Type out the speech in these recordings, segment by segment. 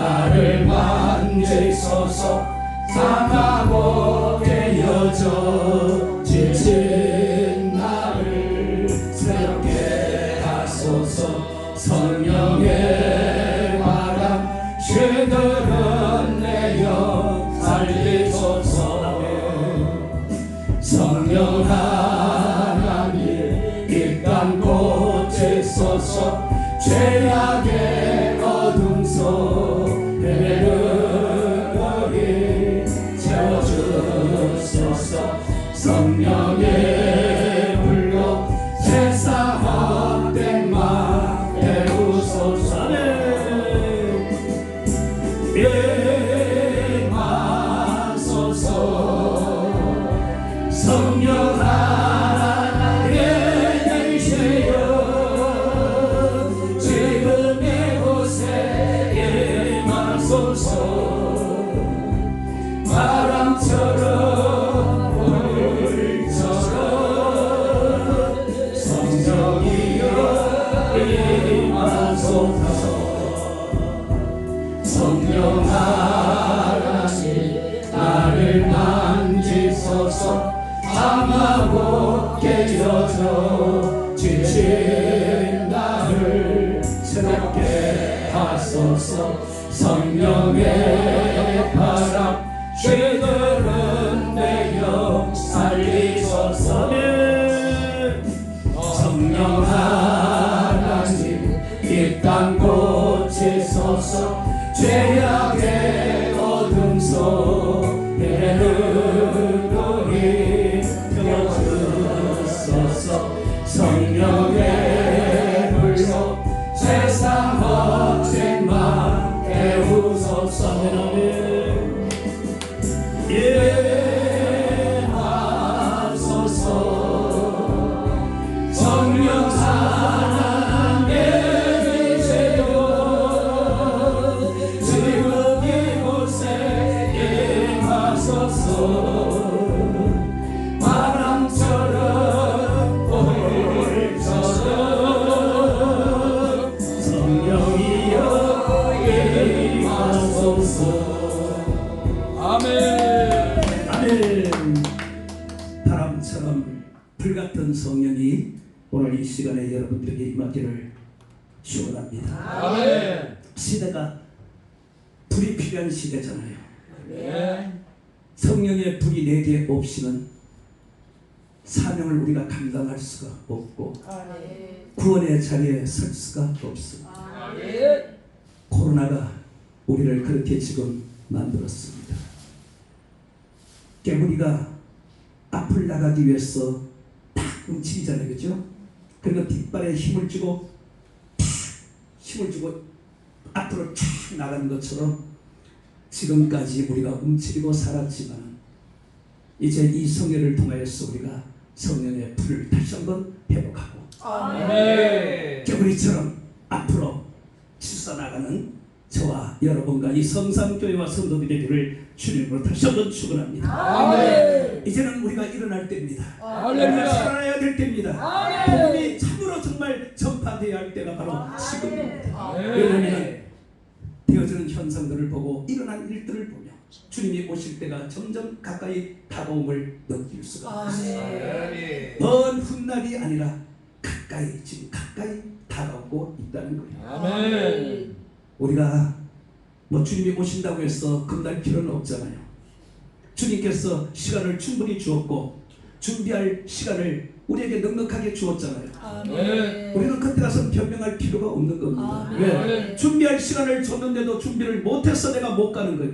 나를 만지소서. 상하고 깨어져 지친 나를 새롭게 하소서. 성령의 바람 쉬들은 내 영 살리소서. 성령 하나님 이 땅 고치소서. 죄악의 어둠 속 헤매는 우리 채워주소서. 성령의 불로 세상 헛된 맘 깨우소서. 임하소서. 성령 하나님 계세요. 지금 이곳에 임하소서. 바람처럼 불처럼 성령이여 임하소서. 성령 하나님 나를 만지소서. 잠하고 깨어져 지친 나를 새롭게 하소서. 성령의 바람 쉬들은 내 영 살리소서. 성령 하나님 이 땅 고치소서. 죄악의 어둠 속 헤매는 우리 펴주소서. 성령의 불로 세상 헛된 맘 깨우소서. 임하소서. 성령 하나님 계세요. 지금 이곳에 임하소서. 바람처럼 불처럼 성령이여 임하소서. 아멘. 아멘. 바람처럼 불같은 성령이 오늘 이 시간에 여러분들에게 임하기를 축원합니다. 아멘. 시대가 불이 필요한 시대잖아요. 네. 성령의 불이 내게 없이는 사명을 우리가 감당할 수가 없고 구원의 자리에 설 수가 없습니다. 코로나가 우리를 그렇게 지금 만들었습니다. 깨무리가 앞을 나가기 위해서 탁 움츠리잖아요, 그죠? 그리고 뒷발에 힘을 주고 앞으로 쫙 나가는 것처럼 지금까지 우리가 움츠리고 살았지만 이제 이 성령을 통하여서 우리가 성령의 불을 다시 한번 회복하고 깨무리처럼 앞으로 치솟아 나가는 저와 여러분과 이 성삼교회와 성도들의 길을 주님으로 다시 한번 축원합니다. 이제는 우리가 일어날 때입니다. 우리가 살아야 될 때입니다. 복음이 참으로 정말 전파되어야 할 때가 바로 지금입니다. 왜냐하면 되어지는 현상들을 보고 일어난 일들을 보며 주님이 오실 때가 점점 가까이 다가옴을 느낄 수가 있습니다. 먼 훗날이 아니라 지금 가까이 다가오고 있다는 거예요. 우리가 주님이 오신다고 해서 겁날 필요는 없잖아요. 주님께서 시간을 충분히 주었고 준비할 시간을 우리에게 넉넉하게 주었잖아요. 우리는 그때 가서 변명할 필요가 없는 겁니다. 왜? 준비할 시간을 줬는데도 준비를 못해서 내가 못 가는 거예요.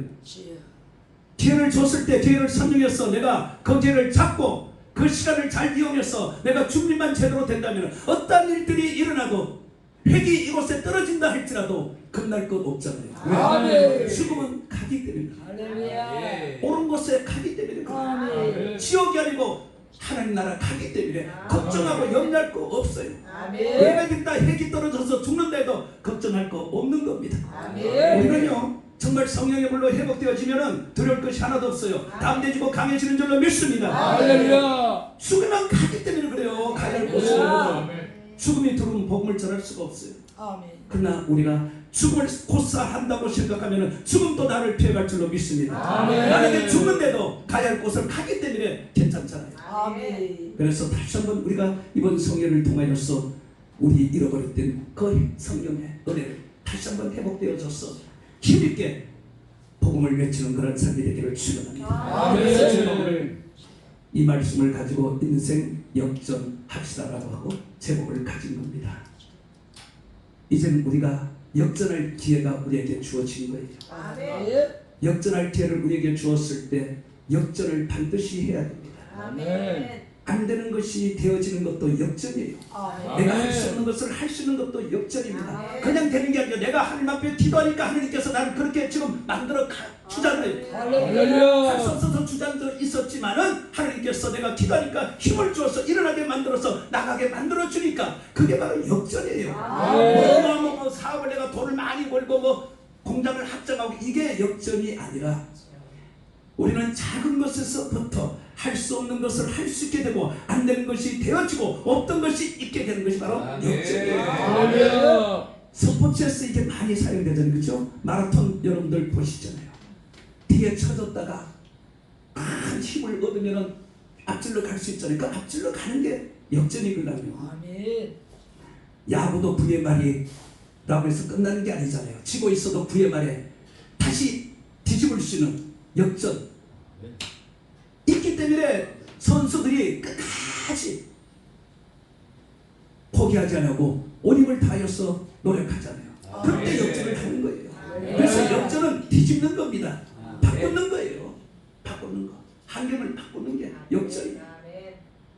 기회를 줬을 때 기회를 선정해서 내가 그 기회를 잡고 그 시간을 잘 이용해서 내가 준비만 제대로 된다면 어떤 일들이 일어나도 획이 이곳에 떨어진다 할지라도 겁날 것 없잖아요. 왜? 죽음은 가기 때문에 옳은 곳에 가기 때문에 지옥이 아니고 하나님 나라 가기 때문에 걱정하고 염려할 거 없어요. 내가 있다 핵이 떨어져서 죽는데도 걱정할 거 없는 겁니다. 우리는요 정말 성령의 불로 회복되어지면 두려울 것이 하나도 없어요. 담대해지고 강해지는 줄로 믿습니다. 죽으면 가기 때문에 그래요. 가야 할 곳으로. 죽음이 들어오면 복음을 전할 수가 없어요. 그러나 우리가 죽음을 고사한다고 생각하면 죽음도 나를 피해갈 줄로 믿습니다. 아멘. 만약에 죽는데도 가야 할 곳을 가기 때문에 괜찮잖아요. 아멘. 그래서 다시 한번 우리가 이번 성령을 통하여서 우리 잃어버렸던 그 성령의 은혜를 다시 한번 회복되어져서 힘있게 복음을 외치는 그런 삶이 되기를 축원합니다. 아멘. 이 말씀을 가지고 인생 역전합시다라고 하고 제목을 가진 겁니다. 이제는 우리가 역전할 기회가 우리에게 주어진 거예요. 아멘. 역전할 기회를 우리에게 주었을 때 역전을 반드시 해야 됩니다. 아멘. 안 되는 것이 되어지는 것도 역전이에요. 아멘. 내가 할 수 없는 것을 할 수 있는 것도 역전입니다. 아멘. 그냥 되는 게 아니라 내가 하나님 앞에 기도하니까 하나님께서 나를 그렇게 지금 만들어 주잖아요. 할 수 없어서 주장도 있었지만은 하나님께서 내가 기도하니까 힘을 주어서 일어나게 만들어서 나가게 만들어 주니까 그게 바로 역전이에요. 뭐 사업을 내가 돈을 많이 벌고 뭐 공장을 확장하고 이게 역전이 아니라 우리는 작은 것에서부터 할 수 없는 것을 할 수 있게 되고 안 되는 것이 되어지고 없던 것이 있게 되는 것이 바로 역전이에요. 스포츠에서 이게 많이 사용되잖아요. 그렇죠? 마라톤 여러분들 보시잖아요. 뒤에 쳐졌다가 큰 힘을 얻으면 앞질러 갈 수 있잖아요. 그 앞질러 가는 게 역전이거든요. 아멘. 야구도 9회 말이라고 해서 끝나는 게 아니잖아요. 지고 있어도 9회 말에 다시 뒤집을 수 있는 역전 있기 때문에 선수들이 끝까지 포기하지 않고 온 힘을 다해서 노력하잖아요. 그때 역전을 하는 거예요. 그래서 역전은 뒤집는 겁니다. 바꾸는 거예요. 바꾸는 거. 환경을 바꾸는 게 역전이에요.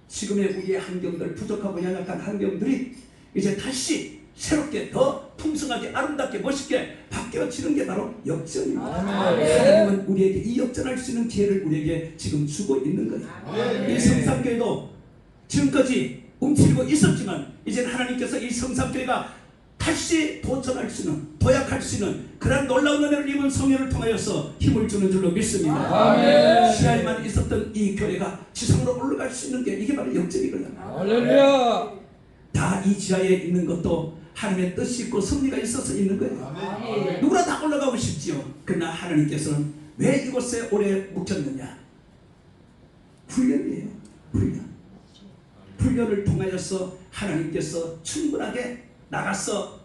지금의 우리의 환경들, 부족하고 연약한 환경들이 이제 다시 새롭게 더 풍성하게 아름답게 멋있게 바뀌어지는 게 바로 역전입니다. 하나님은 우리에게 이 역전할 수 있는 기회를 우리에게 지금 주고 있는 거예요. 이 성삼교회도 지금까지 움츠리고 있었지만 이제 하나님께서 이 성삼교회가 다시 도전할 수 있는, 도약할 수 있는 그런 놀라운 은혜를 입은 성령을 통하여서 힘을 주는 줄로 믿습니다. 시야에만 있었던 이 교회가 지상으로 올라갈 수 있는 게 이게 바로 역전이거든요. 다 이 지하에 있는 것도 하나님의 뜻이 있고 섭리가 있어서 있는 거예요. 누구나 다 올라가고 싶지요. 그러나 하나님께서는 왜 이곳에 오래 묵혔느냐? 훈련이에요. 훈련을 통하여서 하나님께서 충분하게 나가서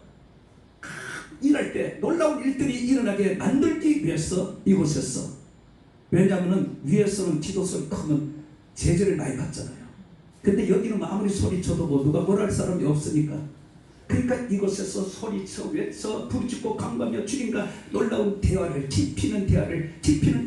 일할 때 놀라운 일들이 일어나게 만들기 위해서 이곳에서, 왜냐하면 위에서는 기도 소리 크면 제재를 많이 받잖아요. 근데 여기는 아무리 소리쳐도 뭐 누가 뭐라 할 사람이 없으니까, 그러니까 이곳에서 소리쳐 외쳐 부르짖고 강구하며 주님과 놀라운 대화를, 깊이는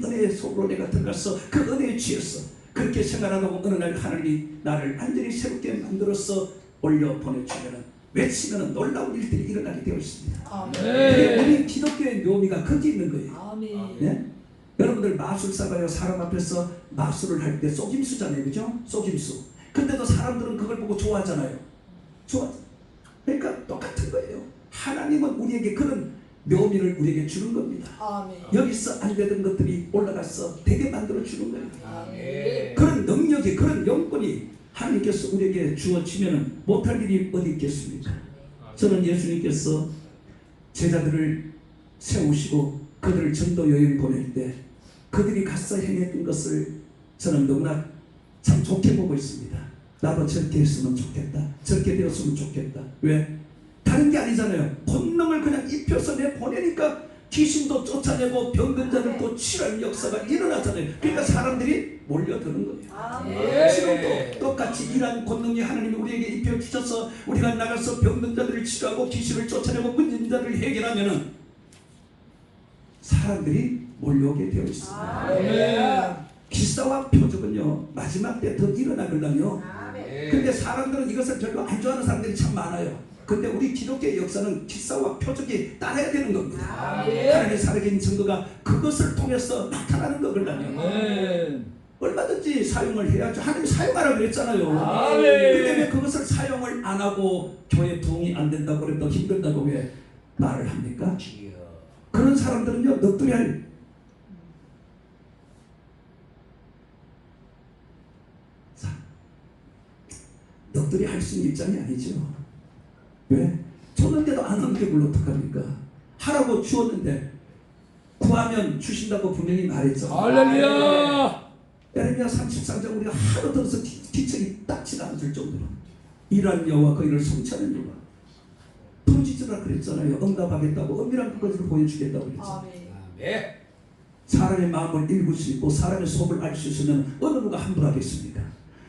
은혜의 속으로 내가 들어가서 그 은혜에 취해서 그렇게 생활하다가 어느 날 하나님이 나를 완전히 새롭게 만들어서 올려 보내주면은 외치면은 놀라운 일들이 일어나게 되어 있습니다. 우리 기독교의 묘미가 거기 있는 거예요. 네? 여러분들 마술사가요, 사람 앞에서 마술을 할 때 속임수잖아요, 그죠? 속임수. 근데도 사람들은 그걸 보고 좋아하잖아요. 그러니까 똑같은 거예요. 하나님은 우리에게 그런 묘미를 우리에게 주는 겁니다. 여기서 안 되던 것들이 올라가서 되게 만들어 주는 거예요. 그런 능력이, 그런 영권이 하나님께서 우리에게 주어지면 못할 일이 어디 있겠습니까? 저는 예수님께서 제자들을 세우시고 그들을 전도 여행 보낼 때 그들이 가서 행했던 것을 저는 너무나 참 좋게 보고 있습니다. 나도 저렇게 했으면 좋겠다. 저렇게 되었으면 좋겠다. 왜? 다른 게 아니잖아요. 본능을 그냥 입혀서 내 보내니까 귀신도 쫓아내고 병든 자들도 치료하는 역사가 일어나잖아요. 그러니까 사람들이 몰려드는 거예요. 지금도 똑같이 이러한 권능이 하나님이 우리에게 입혀주셔서 우리가 나가서 병든 자들을 치료하고 귀신을 쫓아내고 문진 자들을 해결하면은 사람들이 몰려오게 되어 있습니다. 기사와 표적은요 마지막 때 더 일어나거든요. 근데 사람들은 이것을 별로 안 좋아하는 사람들이 참 많아요. 근데 우리 기독교의 역사는 기사와 표적이 따라야 되는 겁니다. 하나님의 살아계신 증거가 그것을 통해서 나타나는 거거든요. 얼마든지 사용을 해야죠. 하나님이 사용하라고 그랬잖아요. 근데 왜 그것을 사용을 안 하고 교회 부흥이 안 된다고 그랬다, 힘들다고 왜 말을 합니까? 그런 사람들은요 넋두리 할 수 있는 입장이 아니죠. 왜? 줬는데도 안 하는 게 물론 어떡합니까? 하라고 주었는데 구하면 주신다고 분명히 말했죠. 할렐루야. 에레미야 33장 우리가 하루 들어서 뒤척이 딱지가 않을 정도로 일한 여호와 그 일을 성취하는 여호와 부르짖으라 그랬잖아요. 응답하겠다고 은밀한 것을 보여주겠다고 그랬잖아요. 아멘. 사람의 마음을 읽을 수 있고 사람의 속을 알 수 있으면 어느 누가 함부로 하겠습니까?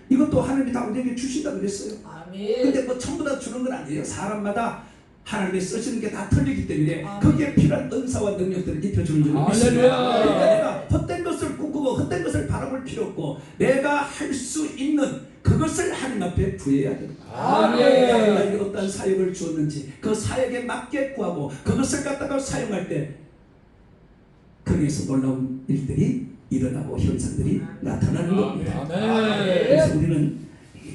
이것도 하나님이 다 우리에게 주신다고 그랬어요. 아멘. 근데 뭐 전부 다 주는 건 아니에요. 사람마다 하나님이 쓰시는 게 다 틀리기 때문에 아멘. 거기에 필요한 은사와 능력들을 입혀주는 줄 믿습니다. 할렐루야. 그러니까 내가 헛된 것을 꿈꾸고 헛된 것을 바라볼 필요 없고 내가 할 수 있는 그것을 하나님 앞에 구해야 됩니다. 아멘. 나에게 어떤 사역을 주었는지 그 사역에 맞게 구하고 그것을 갖다가 사용할 때 거기에서 놀라운 일들이 일어나고 현상들이 나타나는 겁니다. 아멘. 그래서 우리는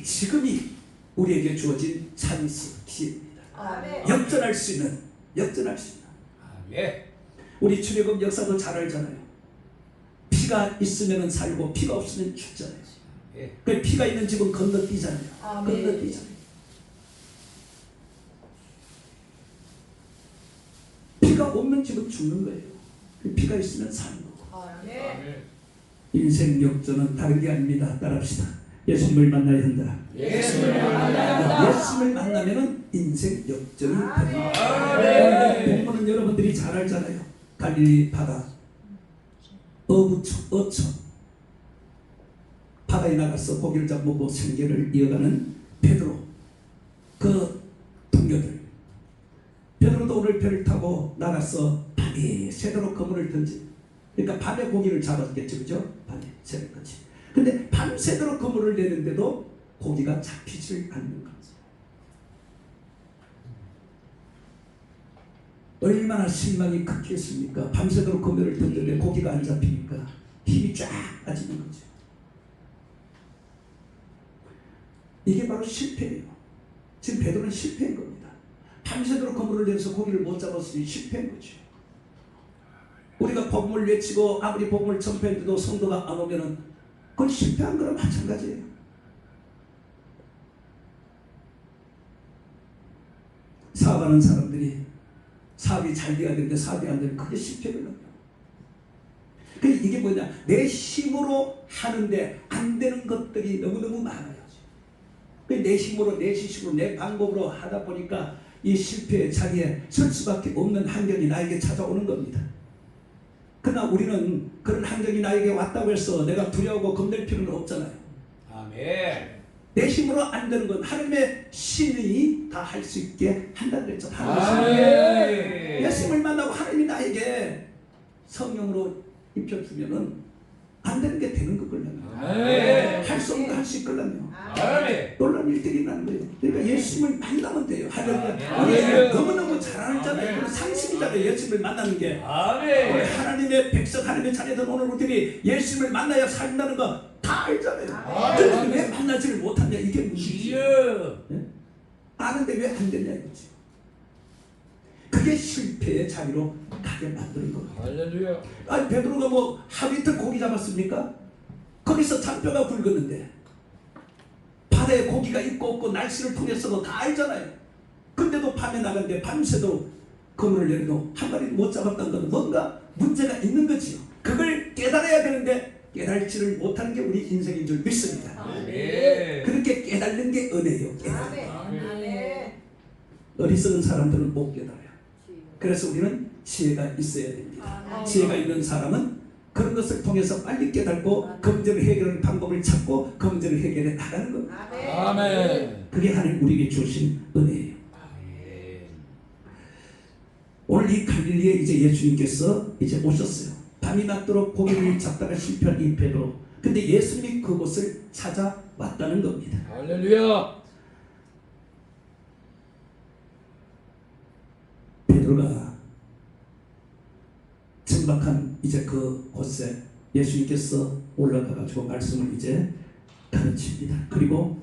지금이 우리에게 주어진 찬스 기회입니다. 역전할 수 있는 아멘. 우리 출애굽 역사도 잘 알잖아요. 피가 있으면 살고 피가 없으면 죽잖아요. 예. 그 피가 있는 집은 건너뛰잖아요. 아멘. 건너뛰잖아요. 피가 없는 집은 죽는 거예요. 그 피가 있으면 사는 거고. 인생 역전은 다른 게 아닙니다. 따라합시다. 예수님을 만나야 한다. 예수님을 만나야 한다. 예수님을 만나면은 인생 역전이 됩니다. 아멘. 본문은 여러분들이 잘 알잖아요. 갈릴리 바다, 어촌 바다에 나가서 고기를 잡고 생계를 이어가는 베드로, 그 동료들. 베드로도 오늘 배를 타고 나가서 밤에 새도록 그물을 던지. 그러니까 밤에 고기를 잡았겠죠, 그죠? 밤에 새벽까지. 근데 밤새도록 그물을 내는데도 고기가 잡히질 않는 거죠. 얼마나 실망이 컸겠습니까? 밤새도록 그물을 던졌는데 고기가 안 잡히니까 힘이 쫙 빠지는 거죠. 이게 바로 실패예요. 지금 베드로는 실패인 겁니다. 밤새도록 그물을 내서 고기를 못 잡았으니 실패인 거죠. 우리가 복음을 외치고 아무리 복음을 전파해도 성도가 안 오면은 그건 실패한 거랑 마찬가지예요. 사업하는 사람들이 사업이 잘 돼야 되는데 사업이 안 되면 그게 실패거든요. 이게 뭐냐? 내 힘으로 하는데 안 되는 것들이 너무너무 많아요. 내 힘으로 내 지식으로 내 방법으로 하다 보니까 이 실패의 자리에 설 수밖에 없는 환경이 나에게 찾아오는 겁니다. 그러나 우리는 그런 환경이 나에게 왔다고 해서 내가 두려워하고 겁낼 필요는 없잖아요. 아멘. 내 힘으로 안 되는 건 하나님의 신이 다 할 수 있게 한다고 그랬잖아요. 아멘. 예수님을 만나고 하나님이 나에게 성령으로 입혀주면은 안 되는 게 되는 거거든요. 아멘. 할 수 없는 거 할 수 있거든요. 아멘. 놀라운 일들이 나는 거예요. 그러니까 예수님을 만나면 돼요. 할렐루야. 아멘. 우리 너무너무 잘 알잖아요. 그건 상식이잖아요. 예수님을 만나는 게. 우리 아멘. 하나님의 백성, 하나님의 자녀들 오늘 우리들이 예수님을 만나야 산다는 거 다 알잖아요. 아멘. 근데 왜 만나지를 못하냐 이게 문제지. 주여. 아는데 왜 안 되냐 이거지. 그게 실패의 자리로 가게 만드는 겁니다. 할렐루야. 아니 베드로가 뭐 하루 이틀 고기 잡았습니까? 거기서 잔뼈가 굵었는데 바다에 고기가 있고 없고 날씨를 통해서도 다 알잖아요. 근데도 밤에 나갔는데 밤새도 그물을 내려도 한 마리 못 잡았다는 건 뭔가 문제가 있는 거지요. 그걸 깨달아야 되는데 깨달지를 못하는 게 우리 인생인 줄 믿습니다. 아멘. 그렇게 깨달는 게 은혜예요. 아멘. 어리석은 사람들은 못 깨달아요. 그래서 우리는 지혜가 있어야 됩니다. 지혜가 있는 사람은 그런 것을 통해서 빨리 깨닫고 그 문제를 해결하는 방법을 찾고 그 문제를 해결해 나가는 겁니다. 아멘. 그게 하나님 우리에게 주신 은혜예요. 아멘. 오늘 이 갈릴리에 이제 예수님께서 이제 오셨어요. 밤이 낮도록 고기를 잡다가 실패한 이 베드로. 근데 예수님이 그곳을 찾아왔다는 겁니다. 할렐루야. 베드로가 천박한 이제 그 곳에 예수님께서 올라가 가지고 말씀을 이제 가르칩니다. 그리고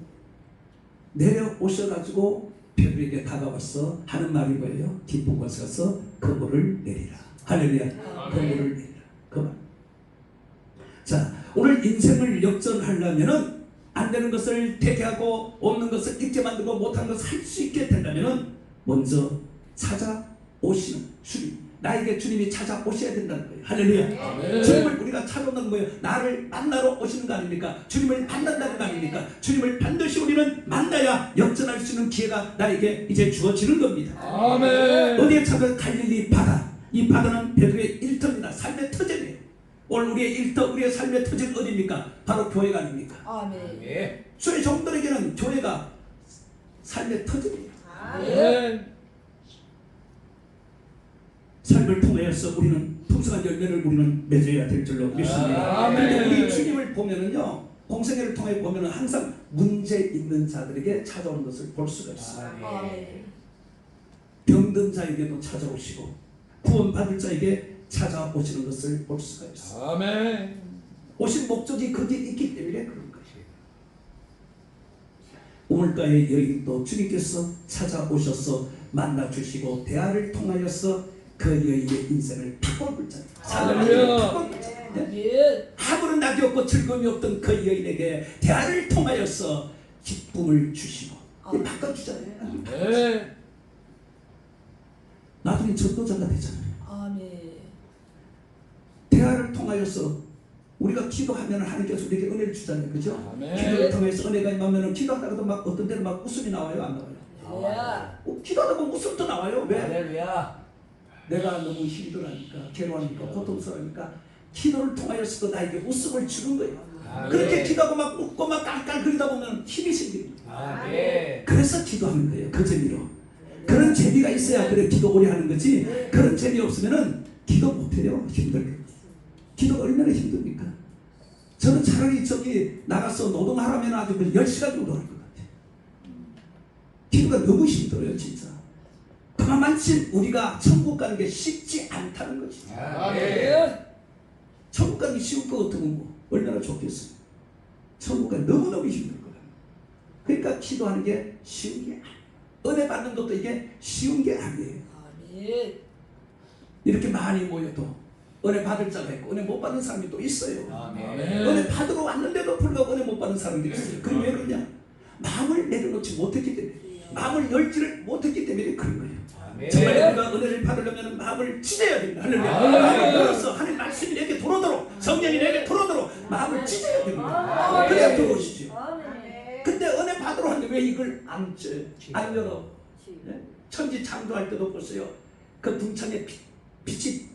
내려오셔 가지고 베드로에게 다가와서 하는 말이 뭐예요? 깊은 곳에 가서 그물을 내리라. 할렐루야. 그물을 내리라. 그 말. 자, 오늘 인생을 역전하려면은 안 되는 것을 되게 하고 없는 것을 있게 만들고 못하는 것을 할 수 있게 되려면은 먼저 찾아오시는 주님, 나에게 주님이 찾아오셔야 된다는 거예요. 할렐루야. 아멘. 주님을 우리가 찾아온다는 거예요. 나를 만나러 오시는 거 아닙니까? 주님을 만난다는 거 아닙니까? 주님을 반드시 우리는 만나야 역전할 수 있는 기회가 나에게 이제 주어지는 겁니다. 아멘. 어디에 찾아? 갈릴리 바다. 이 바다는 베드로의 일터입니다. 삶의 터전이에요. 오늘 우리의 일터, 우리의 삶의 터전 어디입니까? 바로 교회가 아닙니까? 아멘. 예. 주의 종들에게는 교회가 삶의 터전이에요. 아멘. 삶을 통하여서 우리는 풍성한 열매를 우리는 맺어야 될 줄로 믿습니다. 아멘. 그런데 우리 주님을 보면은요, 공생애를 통해 보면은 항상 문제 있는 자들에게 찾아오는 것을 볼 수가 있어요. 아멘. 병든 자에게도 찾아오시고 구원받을 자에게 찾아오시는 것을 볼 수가 있어요. 아멘. 오신 목적이 거기에 있기 때문에 그런 것이에요. 우물가의 여인도 주님께서 찾아오셔서 만나주시고 대화를 통하여서 그 여인의 인생을 바꿔볼 잖아요. 할렐루야. 아멘. 아무런 낙이 없고 즐거움이 없던 그 여인에게 대화를 통하여서 기쁨을 주시고 바꿔주잖아요. 네. 나중에 전도자가 되잖아요. 아멘. 대화를 통하여서 우리가 기도하면 하나님께서 우리에게 은혜를 주잖아요. 그죠? 아멘. 기도를 통해서 은혜가 임하면 기도하다가도 막 어떤 데는 막 웃음이 나와요? 안 나와요? 기도하다 보면 웃음도 나와요. 왜? 할렐루야. 내가 너무 힘들어하니까, 괴로워하니까, 고통스러우니까 기도를 통하여서도 나에게 웃음을 주는 거예요. 아멘. 그렇게 기도하고 막 웃고 막 깔깔거리다 보면 힘이 생깁니다. 아멘. 그래서 기도하는 거예요. 그 재미로. 그런 재미가 있어야 그래 기도 오래 하는 거지. 그런 재미 없으면은 기도 못해요. 힘들게. 기도가 얼마나 힘듭니까? 저는 차라리 저기 나가서 노동하라면 아주 10시간 정도 할 것 같아요. 기도가 너무 힘들어요. 진짜. 그만큼 우리가 천국 가는 게 쉽지 않다는 거지. 아멘. 천국 가기 쉬울 것 같으면 뭐 얼마나 좋겠어요. 천국 가기 너무너무 힘들 거예요. 그러니까 기도하는 게 쉬운 게 아니에요. 은혜 받는 것도 이게 쉬운 게 아니에요. 아멘. 이렇게 많이 모여도 은혜 받을 자가 있고 은혜 못 받는 사람이 또 있어요. 아멘. 은혜 받으러 왔는데도 불구하고 은혜 못 받는 사람들이 있어요. 그게 왜 그러냐? 마음을 내려놓지 못했기 때문에, 마음을 열지를 못했기 때문에 그런 거예요. 아멘. 정말 우리가 은혜를 받으려면 마음을 찢어야 됩니다. 할렐루야. 아멘. 마음을 열어서 하나님 말씀이 내게 들어오도록, 성령이 내게 들어오도록 마음을 찢어야 됩니다. 아멘. 그래야 들어오시죠. 아멘. 근데 은혜 받으러 왔는데 왜 이걸 안 열어? 네? 천지 창조할 때도 보세요. 그 궁창에 빛이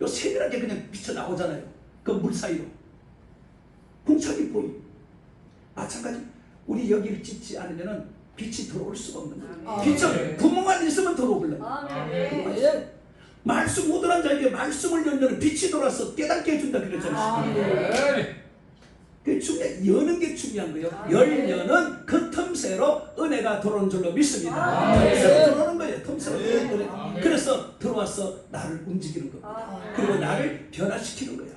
요 세밀하게 그냥 비쳐 나오잖아요. 그 물 사이로 궁창이 보이. 마찬가지 우리 여기를 찢지 않으면은 빛이 들어올 수가 없는 거예요. 빛은 구멍만 있으면 들어오려고. 아멘. 말씀 무드란 자에게 말씀을 열면 빛이 돌아서 깨닫게 해준다 그랬잖아요. 아멘. 그게 여는 게 중요한 거예요. 열면은 그 틈새로 은혜가 들어오는 줄로 믿습니다. 틈새로 들어오는 거예요. 틈새로 들어오는 거예요. 그래서 들어와서 나를 움직이는 겁니다. 그리고 나를 변화시키는 거예요.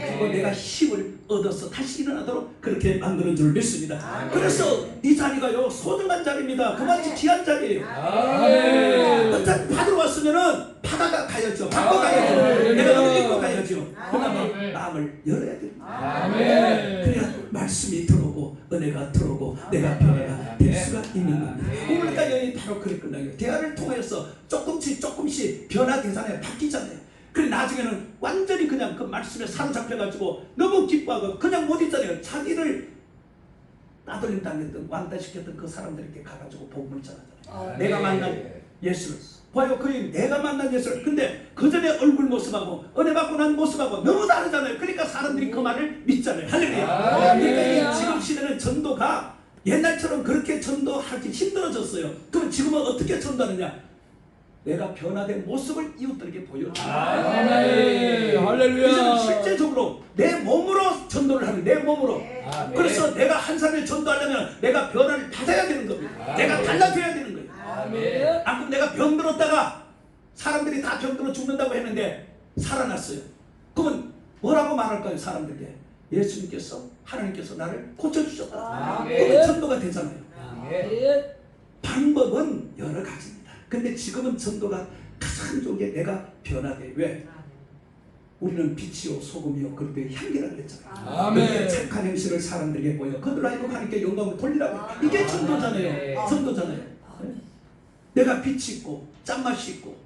그리고 내가 힘을 얻어서 다시 일어나도록 그렇게 만드는 줄 믿습니다. 그래서 이 자리가요 소중한 자리입니다. 그만큼 귀한 자리예요. 아멘. 어차피 받으러 왔으면은 받아가 가야죠. 받고 가야죠. 내가 너를 입고 가야죠. 그러면 마음을 열어야 됩니다. 아멘. 그래야 말씀이 들어오고 은혜가 들어오고 내가 변화가 될 수가 있는 겁니다. 우물가 여인이 바로 그랬거든요. 대화를 통해서 조금씩 변화 대상에 바뀌잖아요. 그래 나중에는 완전히 그냥 그 말씀에 사로잡혀가지고 너무 기뻐하고 그냥 못 있잖아요. 자기를 따돌림 당했던 왕따시켰던 그 사람들에게 가가지고 복음을 전하잖아요. 내가 만난 예수를 봐요. 그의 내가 만난 예수를. 근데 그 전에 얼굴 모습하고 은혜 받고 난 모습하고 너무 다르잖아요. 그러니까 사람들이 그 말을 믿잖아요. 할렐루야. 그러니까 이 지금 시대는 전도가 옛날처럼 그렇게 전도하기 힘들어졌어요. 그럼 지금은 어떻게 전도하느냐? 내가 변화된 모습을 이웃들에게 보여줘. 아멘. 할렐루야. 이제는 실제적으로 내 몸으로 전도를 하는 내 몸으로. 아멘. 그래서 내가 한 사람을 전도하려면 내가 변화를 받아야 되는 겁니다. 내가 달라져야 되는 거예요. 아멘. 아, 그럼 내가 병들었다가 사람들이 다 병들어 죽는다고 했는데 살아났어요. 그러면 뭐라고 말할까요? 사람들에게 예수님께서 하나님께서 나를 고쳐주셨다. 아멘. 그러면 전도가 되잖아요. 아멘. 방법은 여러 가지입니다. 근데 지금은 전도가 가장 좋은 게 내가 변하게. 왜? 우리는 빛이요 소금이요 그런데 향기라 그랬잖아요. 아멘. 그렇게 착한 행실을 사람들에게 보여 그들 알고 하나님께 영광을 돌리라고. 이게 전도잖아요. 전도잖아요. 내가 빛이 있고 짠맛이 있고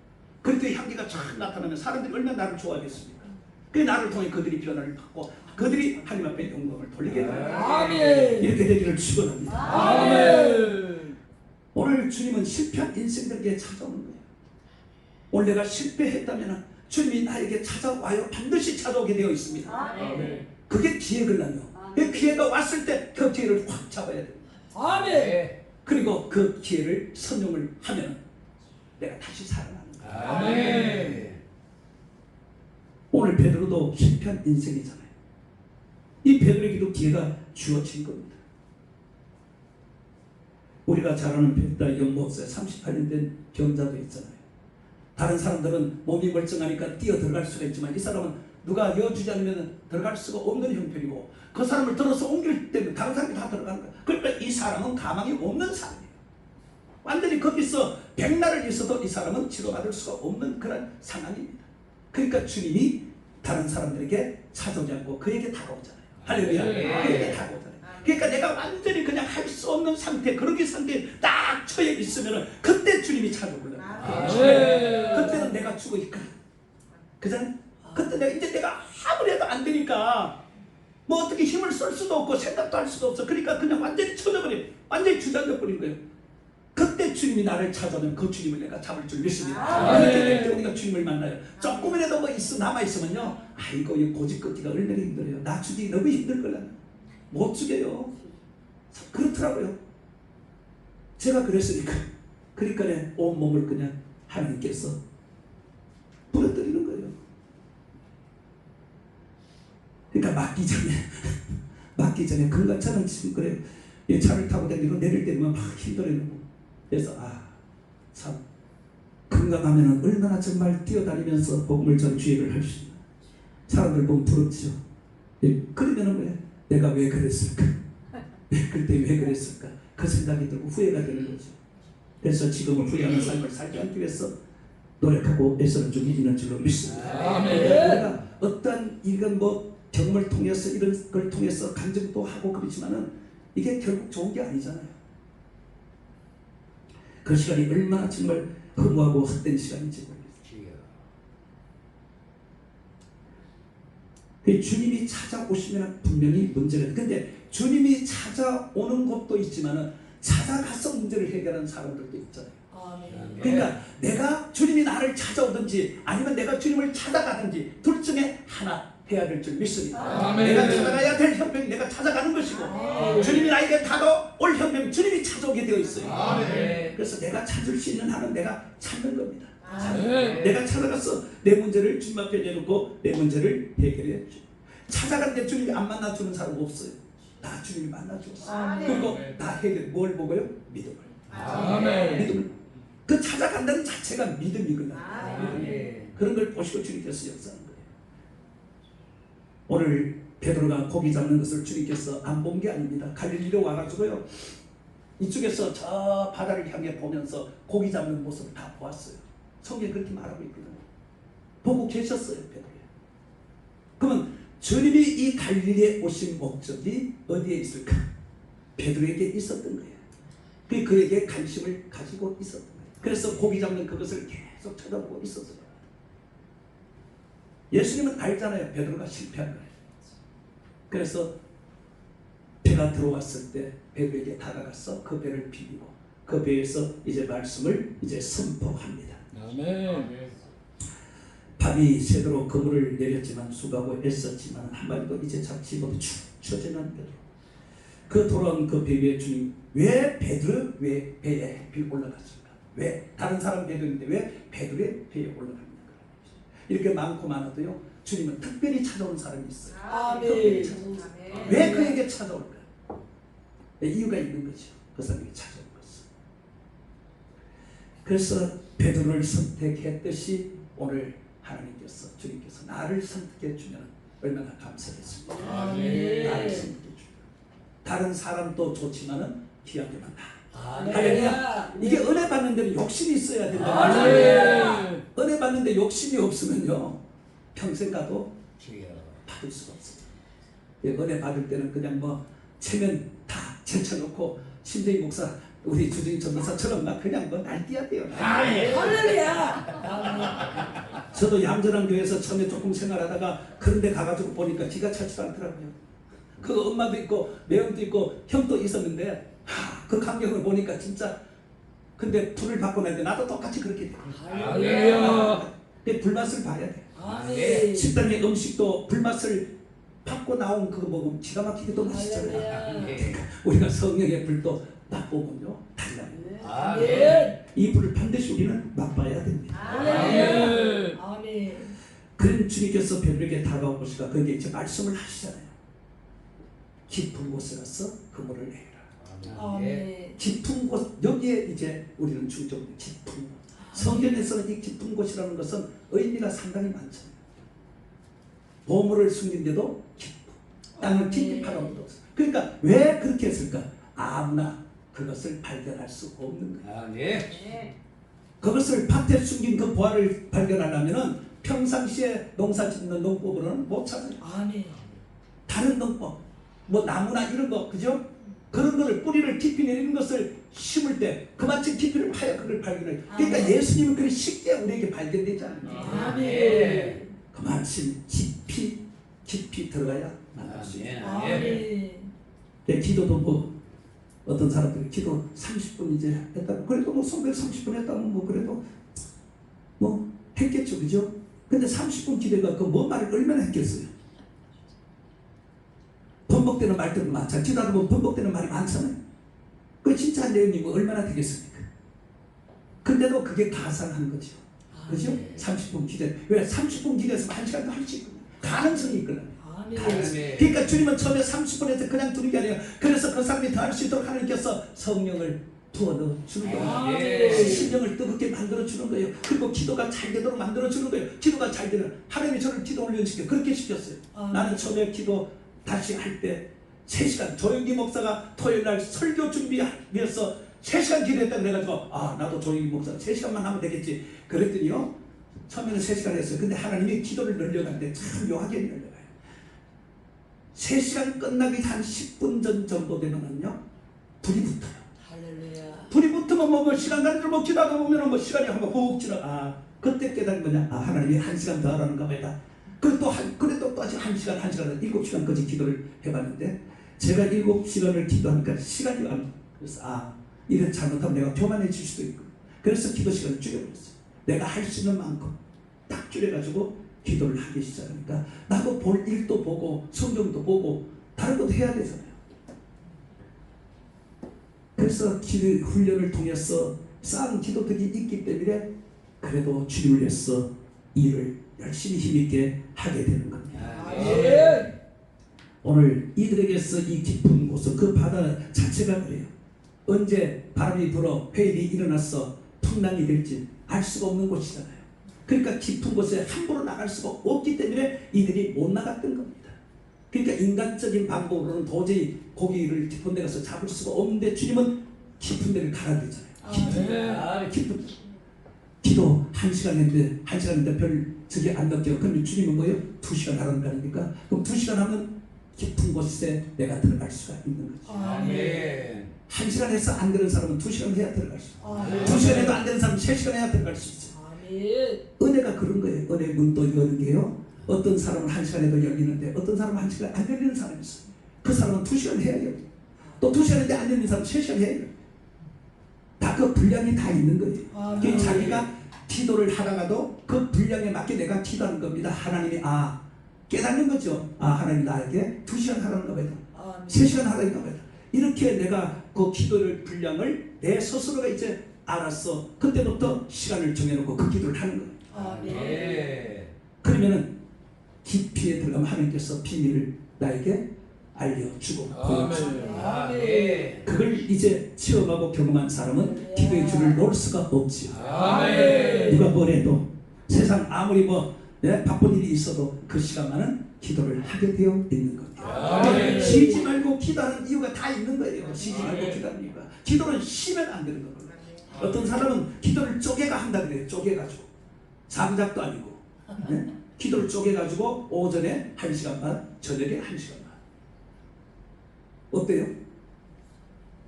그리스도의 향기가 쫙 나타나면 사람들이 얼마나 나를 좋아하겠습니까? 그 나를 통해 그들이 변화를 받고 그들이 하나님 앞에 영광을 돌리게 됩니다. 아멘. 이렇게 되기를 축원합니다. 아멘. 오늘 주님은 실패한 인생들에게 찾아오는 거예요. 오늘 내가 실패했다면 주님이 나에게 찾아와요. 반드시 찾아오게 되어 있습니다. 아멘. 그게 기회거든요. 그 기회가 왔을 때 그 기회를 확 잡아야 됩니다. 아멘. 그리고 그 기회를 선용을 하면 내가 다시 살아나는 거예요. 아멘. 오늘 베드로도 실패한 인생이잖아요. 이 베드로에게도 기회가 주어진 겁니다. 우리가 잘 아는 베드다 연못에 38년 된 병자도 있잖아요. 다른 사람들은 몸이 멀쩡하니까 뛰어 들어갈 수가 있지만 이 사람은 누가 여주지 않으면 들어갈 수가 없는 형편이고 그 사람을 들어서 옮길 때는 다른 사람이 다 들어가는 거예요. 그러니까 이 사람은 가망이 없는 사람이에요. 완전히 거기서 백날을 있어도 이 사람은 치료받을 수가 없는 그런 상황입니다. 그러니까 주님이 다른 사람들에게 찾아오지 않고 그에게 다가오잖아요. 할렐루야. 그에게 다가오잖아요. 그러니까 내가 완전히 그냥 할 수 없는 상태, 그렇게 상태에 딱 처해 있으면 그때 주님이 찾아오거든요. 그때는 내가 죽어 있거든. 그잖아요. 그때 내가 아무리 해도 안 되니까 뭐 어떻게 힘을 쓸 수도 없고 생각도 할 수도 없어. 그러니까 그냥 완전히 쳐져버려. 완전히 주저앉아 버린 거예요. 그때 주님이 나를 찾아오면 그 주님을 내가 잡을 줄 믿습니다. 그렇게 될 때 우리가 주님을 만나요. 조금이라도 뭐 남아있으면요, 아이고 이 고집 걷기가 얼마나 힘들어요. 나 죽이기 너무 힘들 거라는. 못 죽여요. 그렇더라고요. 제가 그랬으니까. 그러니까 온 몸을 그냥 하나님께서 부러뜨리는 거예요. 그러니까 맞기 전에 건강차는 지금 그래요. 차를 타고 다니고 내릴 때면 막 힘들어요. 그래서 참 건강하면 얼마나 정말 뛰어다니면서 복음을 전주의를 할 수 있나. 사람들 보면 부럽죠. 그러면은 왜 내가 왜 그랬을까? 그때 왜 그랬을까? 그 생각이 들고 후회가 되는 거죠. 그래서 지금은 후회하는 삶을 살지 않기 위해서 노력하고 애쓰는 중에 있는 줄로 믿습니다. 우리가 어떤 이건 뭐 경험을 통해서 이런 걸 통해서 간증도 하고 그렇지만은 이게 결국 좋은 게 아니잖아요. 그 시간이 얼마나 정말 허무하고 헛된 시간인지 모르겠어요. 주님이 찾아오시면 분명히 문제가. 근데 주님이 찾아오는 곳도 있지만은 찾아가서 문제를 해결하는 사람들도 있잖아요. 그러니까 내가 주님이 나를 찾아오든지 아니면 내가 주님을 찾아가든지 둘 중에 하나 해야 될 줄 믿습니다. 내가 찾아가야 될 형편이 내가 찾아가는 것이고 주님이 나에게 다가올 형편이 주님이 찾아오게 되어 있어요. 그래서 내가 찾을 수 있는 한은 내가 찾는 겁니다. 내가 찾아가서 내 문제를 주님 앞에 내놓고 내 문제를 해결해 주죠. 찾아갔는데 주님이 안 만나주는 사람 없어요. 나 주님이 만나주었어. 그리고 나 해결 뭘 보고요? 믿음을. 믿음을. 그 찾아간다는 자체가 믿음이거든요. 그런 걸 보시고 주님께서 역사하는 거예요. 오늘 베드로가 고기 잡는 것을 주님께서 안 본 게 아닙니다. 갈릴리로 와가지고요, 이쪽에서 저 바다를 향해 보면서 고기 잡는 모습을 다 보았어요. 성경에 그렇게 말하고 있거든요. 보고 계셨어요, 베드로에. 그러면 주님이 이 갈릴리에 오신 목적이 어디에 있을까? 베드로에게 있었던 거예요. 그에게 관심을 가지고 있었던 거예요. 그래서 고기 잡는 그것을 계속 쳐다보고 있었어요. 예수님은 알잖아요. 베드로가 실패한 거예요. 그래서 배가 들어왔을 때 베드로에게 다가가서 그 배를 비비고 그 배에서 이제 말씀을 이제 선포합니다. 밤이 새도록 그물을 내렸지만 수고하고 애썼지만 한 마리도 이제 잡지 못해 축 처지는 베드로. 그 돌아온 그 배 위에 주님, 왜 베드로 왜 배에 해필 올라갔을까? 왜 다른 사람 베드로인데 왜 베드로의 배에 올라갑니까? 이렇게 많고 많아도요, 주님은 특별히 찾아오는 사람이 있어요. 특별히 찾아오는 사람. 왜 그에게 찾아올까? 이유가 있는 거죠. 그 사람에게 찾아온 것은. 그래서 베드로를 선택했듯이 오늘 하나님께서, 주님께서 나를 선택해 주면 얼마나 감사하겠습니까? 나를 선택해 주면 다른 사람도 좋지만은 귀하게만 나. 할렐루야. 이게 은혜 받는 데는 욕심이 있어야 된다. 은혜 받는데 욕심이 없으면요, 평생 가도 받을 수가 없어요. 은혜 받을 때는 그냥 뭐 체면 다 제쳐놓고, 신대희 목사 우리 주진 전도사처럼 막 그냥 뭐 날뛰어야 돼요. 할렐루야. 저도 얌전한 교회에서 처음에 조금 생활하다가 그런데 가가지고 보니까 기가 차지도 않더라고요. 그 엄마도 있고 매형도 있고 형도 있었는데 그 광경을 보니까 진짜 근데 불을 받고 나는데 나도 똑같이 그렇게 돼. 할렐루야. 그 불맛을 봐야 돼. 아멘. 식당의 음식도 불맛을 받고 나온 그거 먹으면 기가 막히게도 맛있잖아요. 할렐루야. 우리가 성령의 불도 맛보면요 달라요. 아멘. 이 불을 반드시 우리는 맛봐야 됩니다. 아멘. 아멘. 그런 주님께서 베드로에게 다가오시가 거기에 이제 말씀을 하시잖아요. 깊은 곳에 가서 그물을 내라. 아멘. 깊은 곳 여기에 이제 우리는 중점 깊은 곳. 성경에서는 이 깊은 곳이라는 것은 의미가 상당히 많잖아요. 보물을 숨긴데도 깊고 땅을 깊이 파고도 없어. 그러니까 왜 그렇게 했을까? 아무나 그것을 발견할 수 없는 거예요. 아멘. 네. 그것을 밭에 숨긴 그 보화를 발견하려면은 평상시에 농사 짓는 농법으로는 못 찾아요. 아멘. 다른 농법, 뭐 나무나 이런 거, 그죠? 그런 거를 뿌리를 깊이 내리는 것을 심을 때 그만큼 깊이를 파야 그걸 발견해요. 그러니까 아멘. 예수님은 그렇게 쉽게 우리에게 발견되지 않아요. 아멘. 그만큼 깊이 들어가야 만날 수 있어요. 아멘. 내 기도도 뭐 어떤 사람들이 기도 30분 이제 했다면 그래도 뭐 성경 30분 했다면 뭐 그래도 뭐 했겠죠, 그죠? 근데 30분 기도가 그 뭔 말을 얼마나 했겠어요? 번복되는 말들도 많잖아요. 기도하다 보면 번복되는 말이 많잖아요. 그 진짜 내용이 뭐 얼마나 되겠습니까? 근데도 그게 가상한 거죠. 그죠? 30분 기도. 왜 30분 기도해서 1시간도 할 수 있거든요. 가능성이 있거든요. 아멘. 그러니까 주님은 처음에 30분에서 그냥 두는 게 아니에요. 그래서 그 사람이 더 할 수 있도록 하나님께서 성령을 부어넣어 주는 거예요. 아멘. 심령을 뜨겁게 만들어 주는 거예요. 그리고 기도가 잘 되도록 만들어 주는 거예요. 기도가 잘 되면 하나님이 저를 기도 훈련시켜 그렇게 시켰어요. 아멘. 나는 처음에 기도 다시 할 때 3시간 조영기 목사가 토요일 날 설교 준비해서 3시간 기도했다 그래가지고 나도 조영기 목사 3시간만 하면 되겠지 그랬더니요 처음에는 3시간 했어요. 근데 하나님이 기도를 늘려가는데 참 묘하게 늘려가요. 3시간 끝나기 한 10분 전 정도 되면은요 불이 붙어요. 할렐루야. 불이 붙으면 뭐 시간 가는 줄 뭐 기도하다 보면 뭐 시간이 한번 훅 지나 그때 깨달은 거냐 하나님이 1시간 더 하라는가 봐요. 그래도 또 아직 1시간 7시간까지 기도를 해봤는데 제가 7시간을 기도하니까 시간이 안 돼요. 그래서 이건 잘못하면 내가 교만해질 수도 있고 그래서 기도 시간을 줄여버렸어요. 내가 할 수 있는 만큼 딱 줄여가지고 기도를 하기 시작하니까 나도 볼 일도 보고 성경도 보고 다른 것도 해야 되잖아요. 그래서 기도 훈련을 통해서 쌓은 기도들이 있기 때문에 그래도 주님을 위해서 일을 열심히 힘있게 하게 되는 겁니다. 아멘. 오늘 이들에게서 이 깊은 곳은 그 바다 자체가 그래요. 언제 바람이 불어 회일이 일어나서 풍랑이 될지 알 수가 없는 곳이잖아요. 그러니까 깊은 곳에 함부로 나갈 수가 없기 때문에 이들이 못 나갔던 겁니다. 그러니까 인간적인 방법으로는 도저히 고기를 깊은 데 가서 잡을 수가 없는데 주님은 깊은 데를 가라 그랬잖아요. 깊은 기도 1시간 했는데 1시간 했는데 별 저기 안 느껴요. 그럼 주님은 뭐예요? 2시간 하라는 거 아닙니까? 그럼 2시간 하면 깊은 곳에 내가 들어갈 수가 있는 거죠. 아멘. 1시간 해서 안 되는 사람은 2시간 해야 들어갈 수 있어요. 아멘. 2시간 해도 안 되는 사람은 3시간 해야 들어갈 수 있어요. 아멘. 은혜가 그런 거예요. 은혜 문도 여는 게요. 어떤 사람은 1시간 해도 열리는데 어떤 사람은 1시간 안 열리는 사람이 있어요. 그 사람은 2시간 해야 열려요. 또 2시간 했는데 안 열리는 사람은 3시간 해야 열려요. 다 그 분량이 다 있는 거예요. 아멘. 자기가 기도를 하다가도 그 분량에 맞게 내가 기도하는 겁니다. 하나님이 깨닫는 거죠. 하나님 나에게 2시간 하라는 겁니다. 아멘. 3시간 하라는 겁니다. 이렇게 내가 그 기도를 분량을 내 스스로가 이제 알았어. 그때부터 시간을 정해놓고 그 기도를 하는 거예요. 아멘. 그러면은 깊이에 들어가면 하나님께서 비밀을 나에게 알려주고 보여주고 아멘. 그걸 이제 체험하고 경험한 사람은 기도의 줄을 놓을 수가 없지요. 아멘. 누가 뭐래도 세상 아무리 바쁜 일이 있어도 그 시간만은 기도를 하게 되어 있는 겁니다. 아멘. 쉬지 말고 기도하는 이유가 다 있는 거예요. 쉬지 말고 기도하는 이유가. 기도는 쉬면 안 되는 거거든요. 어떤 사람은 기도를 쪼개가 한다 그래요. 쪼개가지고 잠작도 아니고 기도를 쪼개가지고 오전에 1시간 반, 저녁에 1시간 반. 어때요?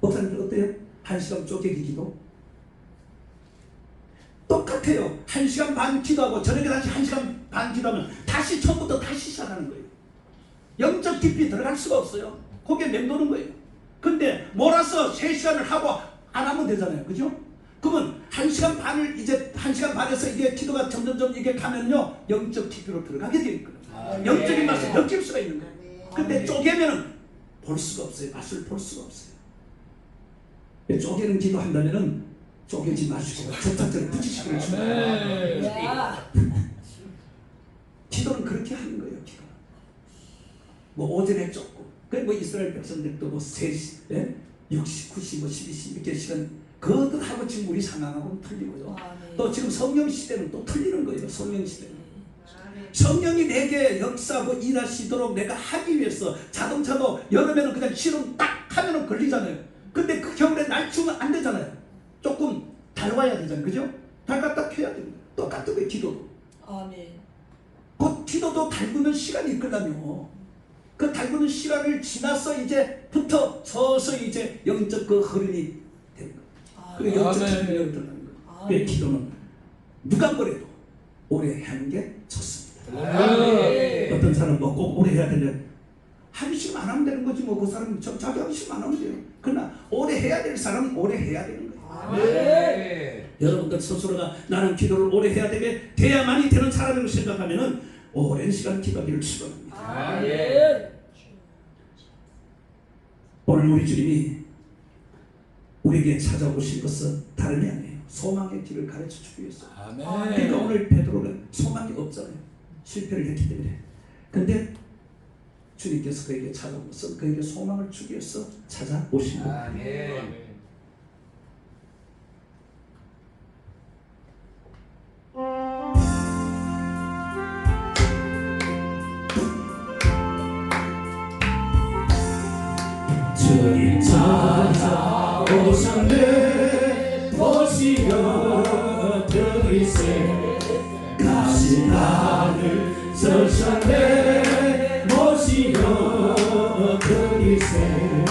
목사님들 어때요? 1시간 쪼개기 기도? 똑같아요. 1시간 반 기도하고 저녁에 다시 1시간 반 기도하면 다시 처음부터 다시 시작하는 거예요. 영적 깊이 들어갈 수가 없어요. 거기에 맴도는 거예요. 근데 몰아서 3시간을 하고 안 하면 되잖아요. 그죠? 그러면 1시간 반을 이제 1시간 반에서 이게 기도가 점점점 이게 가면요 영적 깊이로 들어가게 되는 거예요. 영적인 맛을 느낄 수가 있는 거예요. 근데 쪼개면은 볼 수가 없어요. 맛을 볼 수가 없어요. 쪼개는 기도 한다면은 쪼개지 마시고 접착제를 붙이시기를 할렐루야. 기도는 그렇게 하는 거예요. 기도. 뭐 오전에 쫓고, 뭐 이스라엘 백성들도 뭐 3시, 60, 90, 뭐 12시 이렇게 시간 그것하고 지금 우리 상황하고는 틀리고요. 또 지금 성령 시대는 또 틀리는 거예요. 성령 시대는. 성령이 내게 역사하고 일하시도록 내가 하기 위해서 자동차도 여름에는 그냥 시동 딱 하면은 걸리잖아요. 근데 그 겨울에 날추면 안 되잖아요. 조금 달와야 되잖아요. 그죠? 달갔다 켜야 됩니다. 똑같은 거예요. 기도도. 아멘. 그 기도도 달구는 시간이 있거든요. 그 달구는 시간을 지나서 이제부터 서서히 이제 영적 그 흐름이 되는 거예요. 그리고 영적 아멘. 흐름이 들어가는 거예요. 그 기도는 누가 뭐래도 오래 하는 게 좋습니다. 아멘. 어떤 사람은 뭐 꼭 오래 해야 되는데 하기 싫으면 안 하면 되는 거지 뭐 그 사람은 자기 하기 싫으면 안 하면 돼요. 그러나 오래 해야 될 사람은 오래 해야 되는 거예요. 아멘. 여러분들 스스로가 나는 기도를 오래 해야 되게 돼야만이 되는 사람이라고 생각하면은 오랜 시간 기도하기를 축원합니다. 아멘. 오늘 우리 주님이 우리에게 찾아오신 것은 다름이 아니에요. 소망의 길을 가르쳐 주기 위해서. 그러니까 오늘 베드로는 소망이 없잖아요. 실패를 했기 때문에. 근데 주님께서 그에게 찾아온 것은 그에게 소망을 주기 위해서 찾아오신 거예요. 아멘. 주님 찾아오셨네 보시어 들이세 가신 하늘 서셨네 모시어 들이세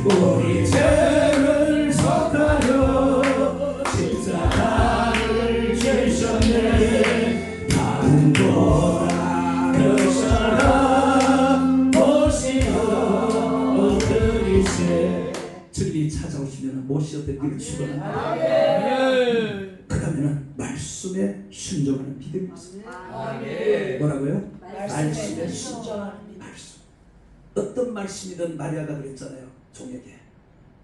우리 죄를 속하여 십자가를 지셨네 다른 보라 그 사람 모시어 들이세 주님이 찾아오시면 모시어드리기를 축원합니다. 그 다음에는 말씀에 순종하는 믿음이 있습니다. 아멘. 뭐라고요? 말씀에 순종하는 믿음. 말씀. 어떤 말씀이든 마리아가 그랬잖아요. 종에게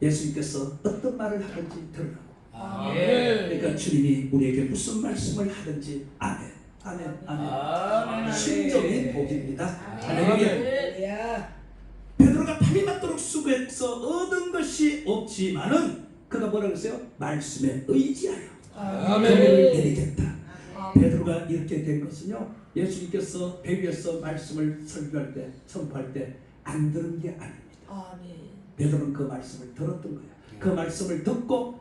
예수님께서 어떤 말을 하든지 들으라고. 아멘. 그러니까 주님이 우리에게 무슨 말씀을 하든지 아멘 아멘 아멘 아멘. 순종이 복입니다. 할렐루야. 할렐루야. 베드로가 팔이 맞도록 수고해서 얻은 것이 없지만은 그가 뭐라고 했어요? 말씀에 의지하여 아멘. 그를 내리겠다. 아멘. 베드로가 이렇게 된 것은요, 예수님께서 배 위에서 말씀을 설교할 때, 선포할 때 안 들은 게 아닙니다. 아멘. 베드로는 그 말씀을 들었던 거예요. 그 말씀을 듣고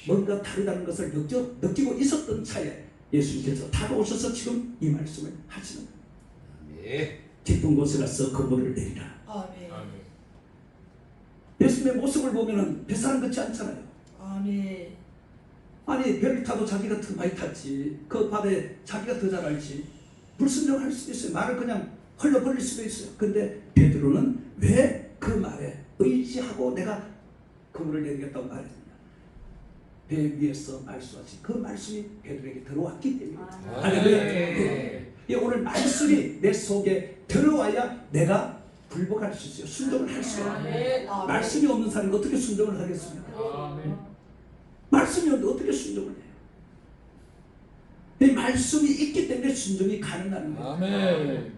뭔가 다르다는 것을 느끼고 있었던 차에 예수님께서 다가오셔서 지금 이 말씀을 하시는 거예요. 아멘. 깊은 곳에 가서 그물을 내리라. 아멘. 예수님의 모습을 보면은 뱃사람 같지 않잖아요. 아멘. 아니 배를 타도 자기가 더 많이 탔지. 그 바다에 자기가 더 잘 알지. 불순종할 수도 있어요. 말을 그냥 흘러버릴 수도 있어요. 근데 베드로는 왜 그 말에 의지하고 내가 그물을 내리겠다고 말했느냐. 배 위에서 말씀하신 그 말씀이 베드로에게 들어왔기 때문에. 할렐루야. 예, 오늘 말씀이 내 속에 들어와야 내가 불복할 수 있어요. 순종을 할 수가 있어요. 아멘. 말씀이 없는 사람이 어떻게 순종을 하겠습니까? 말씀이 없는데 어떻게 순종을 해요? 이 말씀이 있기 때문에 순종이 가능한 거예요. 아멘.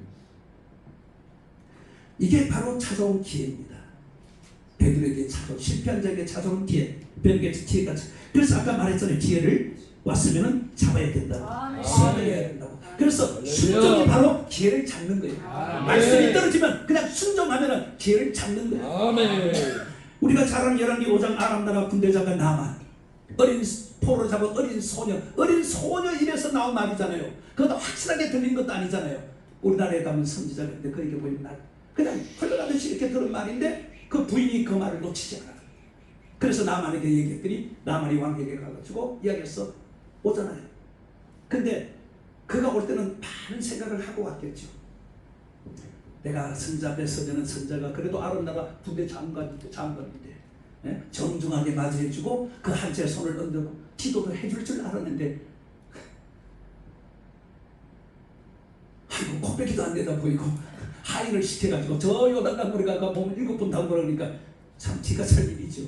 이게 바로 찾아온 기회입니다. 베드로에게 찾아온 실패한 자에게 찾아온 기회. 베드로에게 기회가 그래서 아까 말했잖아요. 기회를 왔으면은 잡아야 된다고. 아멘. 순종해야 된다고. 그래서 순종이 바로 기회를 잡는 거예요. 말씀이 떨어지면 그냥 순종하면은 기회를 잡는 거예요. 아멘. 우리가 잘 아는 열왕기 5장 아람 나라 군대장관 나만 어린 포로 잡은 어린 소녀 입에서 나온 말이잖아요. 그것도 확실하게 들린 것도 아니잖아요. 우리나라에 가면 선지자가 있는데 그에게 보이면 그냥 흘러가듯이 이렇게 들은 말인데 그 부인이 그 말을 놓치지 않아. 그래서 나만에게 얘기했더니 나만이 왕에게 가가지고 이야기해서 오잖아요. 근데 그가 올 때는 많은 생각을 하고 왔겠죠. 내가 선자 뱃속에는 선자가 그래도 아름다가 부대 장관인데 예? 정중하게 맞이해주고 그 한채 손을 얹고 기도도 해줄 줄 알았는데 아이고 코빼기도 안 내다 보이고 하인을 시켜가지고 저 요단강물에 가가 보면 7번 담그라 그러니까 참 지가 살 일이죠.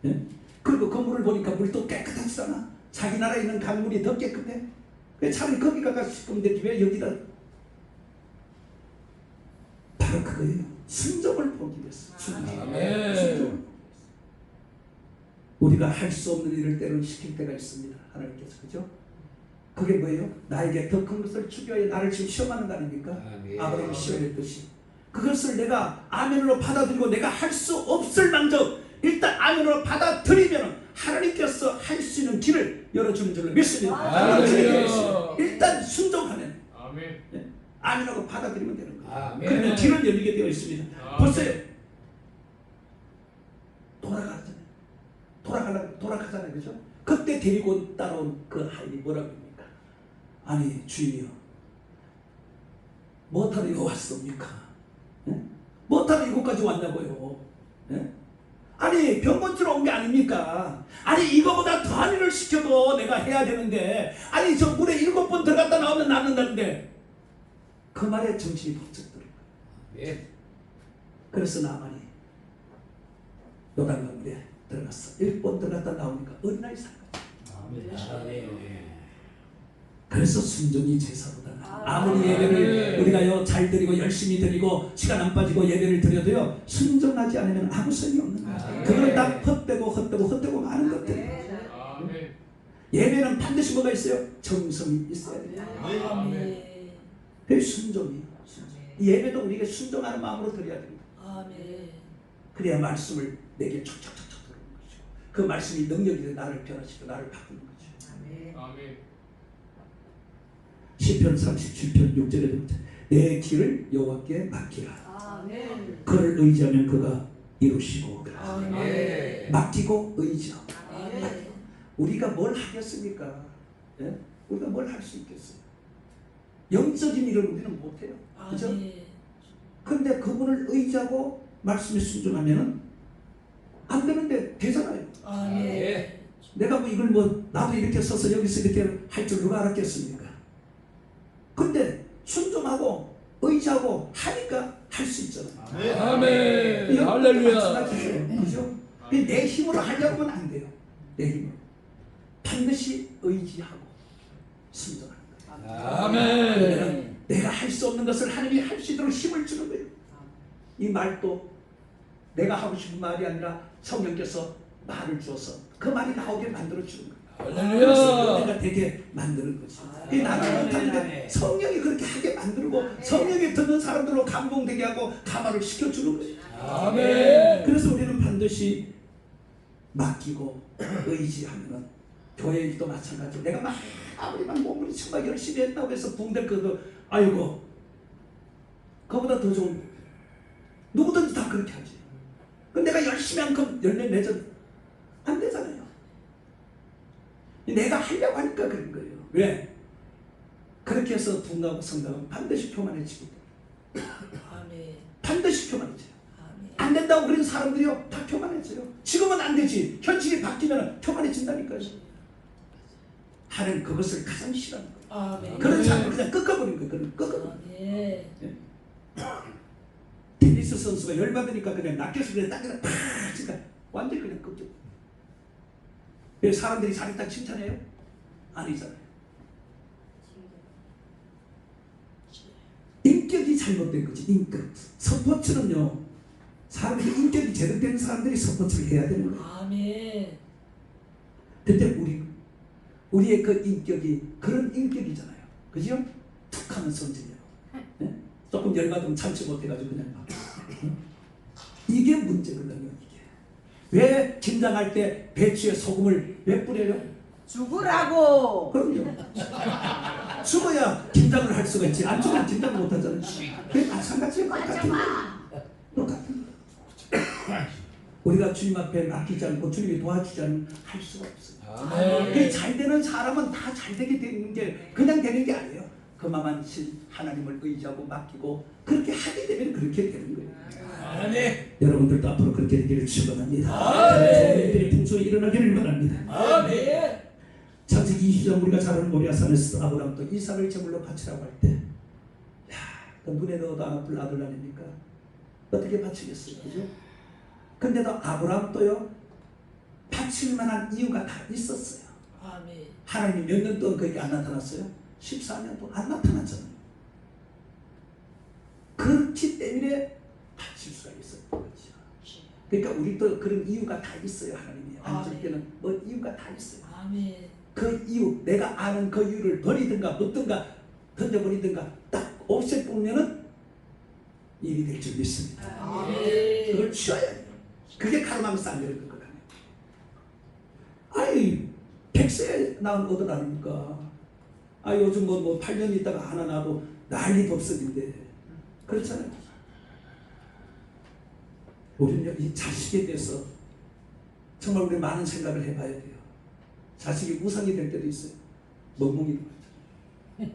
예? 그리고 그 물을 보니까 물도 깨끗하지 않아. 자기 나라에 있는 강물이 더 깨끗해. 왜 차라리 거기 가가 싶으면 되지 왜 여기다. 바로 그거예요. 순종을 포기했어. 순종. 우리가 할 수 없는 일을 때론 시킬 때가 있습니다. 하나님께서. 그죠? 그게 뭐예요? 나에게 더 큰 것을 주기 위해 나를 지금 시험하는 거 아닙니까? 아브라함이 시험했듯이. 그것을 내가 아멘으로 받아들이고 내가 할 수 없을 망정 일단 아멘으로 받아들이면 하나님께서 할 수 있는 길을 열어주는 줄로 믿습니다. 일단 순종하면 아멘하고 받아들이면 되는 거예요. 그러면 길은 열리게 되어 있습니다. 보세요. 돌아가잖아요. 그죠? 그때 데리고 따라온 그 하인이 뭐라고 합니까? 아니 주인이요, 뭐하러 이거 왔습니까? 예? 뭐하러 이곳까지 왔냐고요? 예? 아니 병 고치러 온 게 아닙니까? 아니 이거보다 더한 일을 시켜도 내가 해야 되는데 아니 저 물에 7번 들어갔다 나오면 낫는다는데 그 말에 정신이 번쩍 들어요. 예. 그래서 나만이 요단강물에 들어갔어. 1번 들어갔다 나오니까 어린아이 살거든. 그래서 순종이 제사보다 아무리 예배를 우리가요 잘 드리고 열심히 드리고 시간 안 빠지고 예배를 드려도요 순종하지 않으면 아무 소용이 없는 거예요. 그건 다 헛되고 많은 것들. 예배는 반드시 뭐가 있어요? 정성이 있어야 돼요. 그게 순종이에요. 이 예배도 우리가 순종하는 마음으로 드려야 됩니다. 그래야 말씀을 내게 촉촉촉촉 들어오는 거죠. 그 말씀이 능력이 돼 나를 변화시켜 나를 바꾸는 거죠. 시편 37편 6절에 내 길을 여호와께 맡기라. 그를 의지하면 그가 이루시고. 맡기고 의지하고. 우리가 뭘 하겠습니까? 예? 우리가 뭘 할 수 있겠어요? 영적인 일을 우리는 못해요. 그죠? 그런데 그분을 의지하고 말씀에 순종하면 안 되는데 되잖아요. 내가 뭐 이걸 뭐 나도 이렇게 써서 여기서 이렇게 할 줄 누가 알았겠습니까? 근데 순종하고 의지하고 하니까 할 수 있잖아요. 아멘. 할렐루야. 그죠? 내 힘으로 하려고 하면 안 돼요. 내 힘으로. 반드시 의지하고 순종하는 거예요. 아멘. 내가 할 수 없는 것을 하나님이 할 수 있도록 힘을 주는 거예요. 이 말도 내가 하고 싶은 말이 아니라 성령께서 말을 주어서 그 말이 나오게 만들어 주는 거예요. 그래서 내가 되게 만드는 거지. 나는 못하는데 성령이 그렇게 하게 만들고 성령이 듣는 사람들로 감동되게 하고 감화를 시켜주는 거예요. 아멘. 그래서 우리는 반드시 맡기고 의지하면 교회 일도 마찬가지로 내가 막 아무리만 몸을 정말 열심히 했다고 해서 붕댈 그거 아이고 그거보다 더 좋은 누구든지 다 그렇게 하지. 근데 내가 열심히 한 건 열매 맺어 안 되잖아요. 내가 하려고 하니까 그런 거예요. 왜? 그렇게 해서 붕하고 성당은 반드시 교만해지고 반드시 교만해져요. 안 된다고 그런 사람들이요 다 교만해져요. 지금은 안 되지. 현실이 바뀌면 교만해진다니까요. 하나님 그것을 가장 싫어하는 거예요. 그런 사람을 그냥 꺾어버린 거예요. 그런 꺾어버린 거예요. 테니스 선수가 열받으니까 그냥 낚여서 그냥 땅에다 팍 치니까 완전히 그냥 꺾여. 왜 사람들이 잘했다 칭찬해요? 아니잖아요. 인격이 잘못된 거지. 인격. 스포츠는요 사람들이 인격이 제대로 된 사람들이 스포츠를 해야 되는 거예요. 근데 우리의 그 인격이 그런 인격이잖아요. 그죠? 툭하면 성질이에요. 네? 조금 열받으면 참지 못해가지고 그냥 막. 이게 문제거든요. 이게. 왜 김장할 때 배추에 소금을 왜 뿌려요? 죽으라고. 그럼요. 죽어야 김장을 할 수가 있지. 안 죽으면 김장을 못 하잖아요. 그게 마찬가지예요. 똑같은 거예요. 우리가 주님 앞에 맡기지 않고 주님이 도와주지 않으면 할 수가 없어요. 아멘. 그 잘 되는 사람은 다 잘 되게 되는 게 그냥 되는 게 아니에요. 그만만치 하나님을 의지하고 맡기고 그렇게 하게 되면 그렇게 되는 거예요. 아멘. 여러분들도 앞으로 그렇게 되기를 축원합니다. 아멘. 좋은 일들이 풍성히 일어나기를 바랍니다. 아멘. 창세기 20장 우리가 잘 아는 모리아산에서 아브라함도 이삭을 제물로 바치라고 할 때, 야, 그 눈에 넣어도 안 아플 아들 아닙니까? 어떻게 바치겠어요, 그죠? 근데도 아브라함도요 바칠 만한 이유가 다 있었어요. 아멘. 하나님이 몇 년 동안 거기 안 나타났어요? 14년 동안 안 나타났잖아요. 그렇기 때문에 바칠 수가 있었던 거죠. 그러니까 우리도 그런 이유가 다 있어요. 하나님이 안줄 때는 뭐 이유가 다 있어요. 아멘. 그 이유, 내가 아는 그 이유를 버리든가 묻든가 던져버리든가 딱 없애보면은 일이 될 줄 믿습니다. 아멘. 그걸 취해야 돼요. 그게 가르마면서 안 되는 거거든요. 아이 100세에 낳은 어들 아닙니까? 아 요즘 뭐 8년 있다가 하나 낳아도 난리도 없어진대. 그렇잖아요. 우리는 이 자식에 대해서 정말 우리 많은 생각을 해봐야 돼요. 자식이 우상이 될 때도 있어요. 멍멍이도 그렇죠.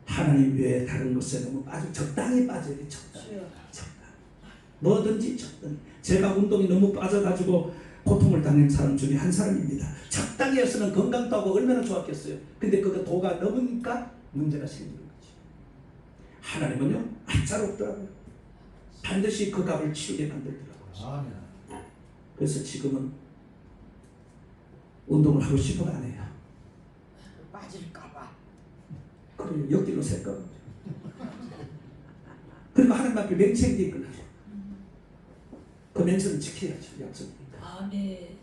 하나님 외에 다른 것에 너무 아주 적당히 빠져야 돼요. 적당히. 뭐든지 적당히. 제가 운동이 너무 빠져가지고 고통을 당한 사람 중에 한 사람입니다. 적당히 했으면 건강도 하고 얼마나 좋았겠어요. 근데 그거 도가 넘으니까 문제가 생기는 거죠. 하나님은요 알짜롭더라고요. 반드시 그 값을 치우게 만들더라고요. 아멘. 그래서 지금은 운동을 하고 싶어도 안 해요. 빠질까봐. 그래 옆길로 셀까. 그리고 하나님 앞에 맹세가 있거든요. 그 맹세는 지켜야죠. 약속입니다. 아멘.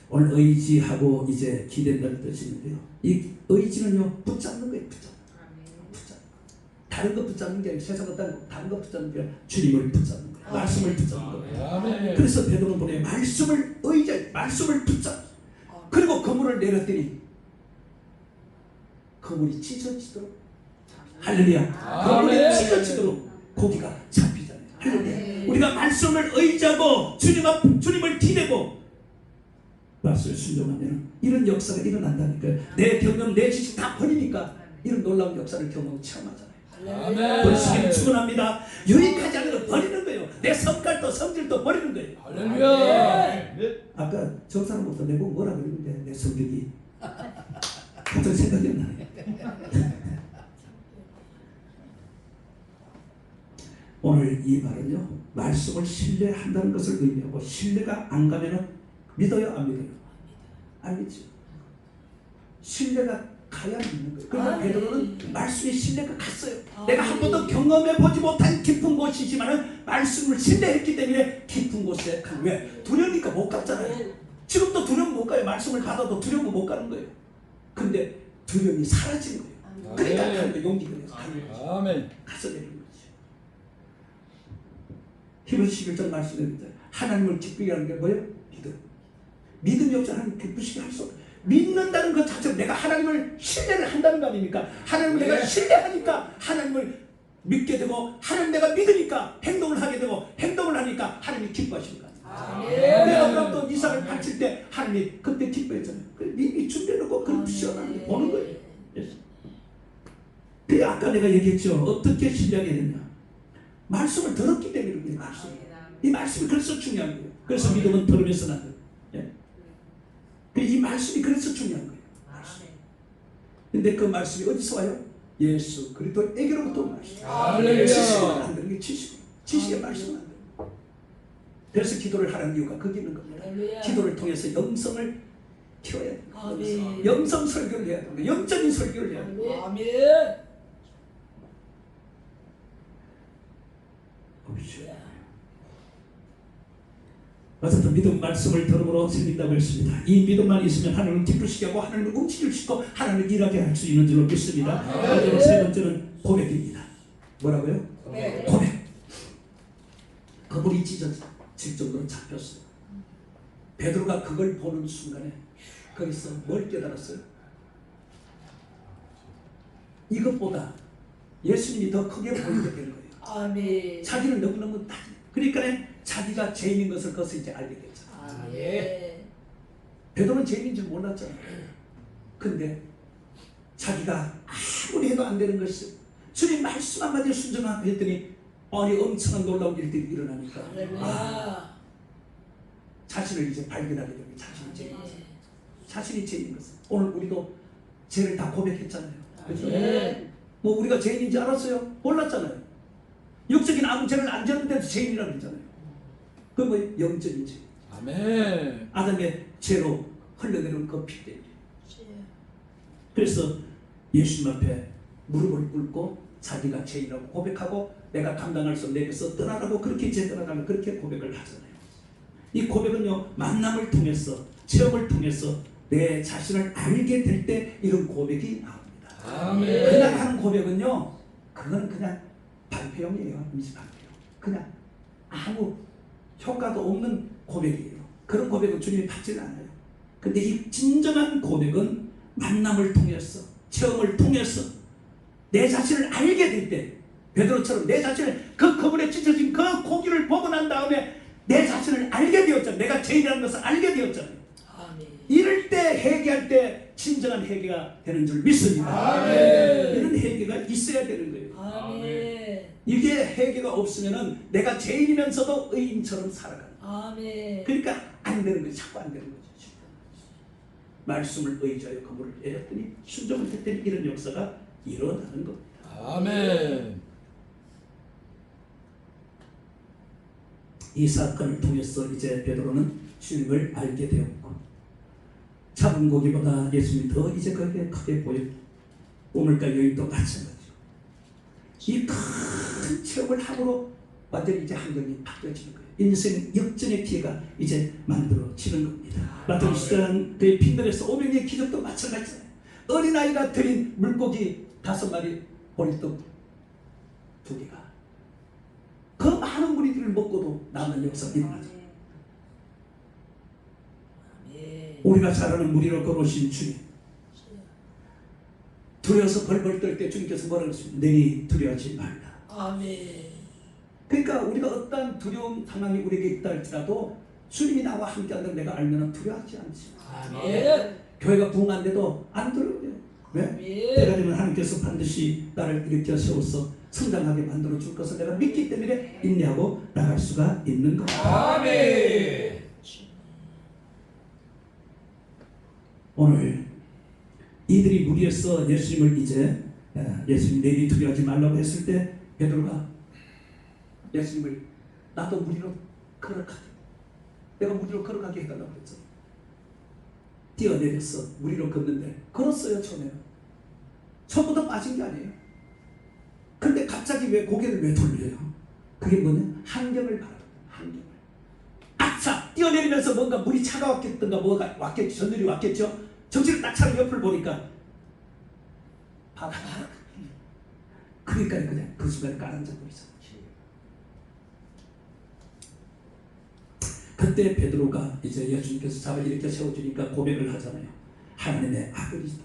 오늘 의지하고 이제 기댄다는 뜻이는데요. 이 의지는요 붙잡는 거예요. 붙잡는 거. 다른 거 붙잡는 게 아니라 세상 어떤 다른 거 붙잡는 게 아니라 주님을 붙잡는 거예요. 말씀을 붙잡는 거예요. 아멘. 그래서 베드로는 보내 말씀을 의지해 말씀을 붙잡. 그리고 그물을 내렸더니 그물이 찢어지도록 할렐루야. 그물이 아멘. 찢어지도록 고기가 잡히잖아요. 할렐루야. 우리가 말씀을 의지하고 주님을 기대고 말씀을 순종하면 이런 역사가 일어난다니까요. 내 경험, 내 지식 다 버리니까 이런 놀라운 역사를 체험하잖아요. 아멘. 벌써 축원합니다. 여기까지 하는 걸 버리는 거예요. 내 성깔도 성질도 버리는 거예요. 할렐루야. 아까 저 사람부터 내보고 뭐라 그랬는데 내 성격이 같은 생각이 안 나네. 오늘 이 말은요 말씀을 신뢰한다는 것을 의미하고 신뢰가 안 가면은 믿어요 안 믿어요? 안 믿죠. 신뢰가 가야 믿는 거예요. 그러니까 베드로는 말씀에 신뢰가 갔어요. 내가 한 번도 경험해 보지 못한 깊은 곳이지만은 말씀을 신뢰했기 때문에 깊은 곳에 간. 왜? 두려우니까 못 갔잖아요. 지금도 두려움 못 가요. 말씀을 받아도 두려움 못 가는 거예요. 근데 두려움이 사라진 거예요. 그러니까 가는 거예요. 용기가 돼서 가는 거예요. 아멘. 가서 내는 거죠. 히브리서 11장 말씀입니다. 하나님을 기쁘게 하는 게 뭐예요? 믿음. 믿음이 없이 하나님 기쁘시게 할 수 없어요. 믿는다는 것 자체로 내가 하나님을 신뢰를 한다는 거 아닙니까? 하나님을 내가 신뢰하니까 하나님을 믿게 되고 하나님 내가 믿으니까 행동을 하게 되고 행동을 하니까 하나님이 기뻐하시는 거예요. 내가 아브라함도 이삭을 바칠 때 하나님이 그때 기뻐했잖아요. 이미 준비해놓고 그걸 시원하게 보는 거예요. 그래 아까 내가 얘기했죠. 어떻게 신뢰하게 되냐. 말씀을 들었기 때문에 그래요. 말씀. 이 말씀이 그래서 중요한 거예요. 그래서 믿음은 들으면서 난다. 이 말씀이 그래서 중요한 거예요. 근데 그 말씀이 어디서 와요? 예수 그리스도에게로부터 온 말씀. 할렐루야. 지식은 안 되는 게 지식이에요. 지식의 말씀은 안 되는 거예요. 그래서 기도를 하는 이유가 거기 있는 겁니다. 할렐루야. 기도를 통해서 영성을 키워야 돼요. 아멘. 영성 설교를 해야 됩니다. 영적인 설교를 해야 됩니다. 아멘. 어쨌든 믿음 말씀을 들음으로 생긴다고 했습니다. 이 믿음만 있으면 하나님을 기쁘시게 하고 하나님을 움직이시고 하나님을 일하게 할 수 있는 줄로 믿습니다. 마지막 세 번째는 고백입니다. 뭐라고요? 고백. 그물이 찢어질 정도로 잡혔어요. 베드로가 그걸 보는 순간에 거기서 뭘 깨달았어요? 이것보다 예수님이 더 크게 보이게 된 거예요. 아멘. 자기는 너무너무 그러니까 자기가 죄인인 것을 거기서 이제 알게 됐잖아요. 아멘. 베드로는 죄인인 줄 몰랐잖아요. 근데 자기가 아무리 해도 안 되는 것이 주님 말씀 한마디에 순종하고 했더니 아니 엄청난 놀라운 일들이 일어나니까 할렐루야. 자신을 이제 발견하게 됩니다. 아멘. 자신이 죄인인 것을. 오늘 우리도 죄를 다 고백했잖아요. 그렇죠? 아멘. 뭐 우리가 죄인인지 알았어요? 몰랐잖아요. 육적인 아무 죄를 안 지었는데도 죄인이라고 그러잖아요. 그건 뭐 영적인 죄. 아멘. 아담의 죄로 흘러내려온 그 피 때문에. 그래서 예수님 앞에 무릎을 꿇고 자기가 죄인이라고 고백하고 내가 감당할 수 없는 내게서 떠나라고 그렇게 이제 떠나가면 그렇게 고백을 하잖아요. 이 고백은요 만남을 통해서 체험을 통해서 내 자신을 알게 될 때 이런 고백이 나옵니다. 아멘. 그냥 하는 고백은요 그건 그냥 발표용이에요. 임시 발표. 그냥 아무 효과도 없는 고백이에요. 그런 고백은 주님이 받지는 않아요. 근데 이 진정한 고백은 만남을 통해서 체험을 통해서 내 자신을 알게 될 때 베드로처럼 내 자신을 그 그물에 찢어진 그 고기를 보고 난 다음에 내 자신을 알게 되었잖아요. 내가 죄인이라는 것을 알게 되었잖아요. 아멘. 이럴 때 회개할 때 진정한 회개가 되는 줄 믿습니다. 아멘. 이런 회개가 있어야 되는 거예요. 아멘. 이게 회개가 없으면은 내가 죄인이면서도 의인처럼 살아가는 거예요. 아멘. 그러니까 안 되는 거예요. 자꾸 안 되는 거죠. 말씀을 의지하여 그물을 내렸더니 순종을 했더니 이런 역사가 일어나는 겁니다. 아멘. 이 사건을 통해서 이제 베드로는 주님을 알게 되었고 잡은 고기보다 예수님이 더 이제 거기에 크게 보여. 우물가 여인도 마찬가지고 이 큰 체험을 함으로 완전히 이제 환경이 바뀌어지는 거예요. 인생 역전의 기회가 이제 만들어지는 겁니다. 마태복음 10장 그의 빈들에서 500의 기적도 마찬가지잖아요. 어린아이가 들인 물고기 5마리 보리떡 2개가 그 많은 무리들을 먹고도 남는 역사가 일어나죠. 아멘. 우리가 잘 아는 무리로 걸어오신 주님 두려워서 벌벌 떨 때 주님께서 뭐라고 했습니까? 너희 두려워하지 말라. 아멘. 그러니까 우리가 어떠한 두려운 상황이 우리에게 있다 할지라도 주님이 나와 함께한다는 내가 알면 두려워하지 않지. 아멘. 교회가 부흥한데도 안 두려워요. 왜? 때가 아멘. 되면 하나님께서 반드시 나를 일으켜 세워서 성장하게 만들어 줄 것을 내가 믿기 때문에 인내하고 나갈 수가 있는 겁니다. 아멘. 오늘 이들이 무리해서 예수님을 이제 예수님 내리 두려워하지 말라고 했을 때 베드로가 예수님을 나도 무리로 걸어가게 내가 무리로 걸어가게 해달라고 그랬죠. 뛰어내려서 무리로 걷는데 걸었어요. 처음부터 빠진 게 아니에요. 근데 갑자기 왜 고개를 왜 돌려요? 그게 뭐냐? 환경을 바라보는 환경을. 아차! 뛰어내리면서 뭔가 물이 차가웠겠던가 뭐가 왔겠죠. 전율이 왔겠죠. 정신을 딱 차려 옆을 보니까 바다. 그러니까 그냥 그 순간에 가라앉아 버리잖아요. 그때 베드로가 이제 예수님께서 잡아 이렇게 세워주니까 고백을 하잖아요. 하나님의 아들이다.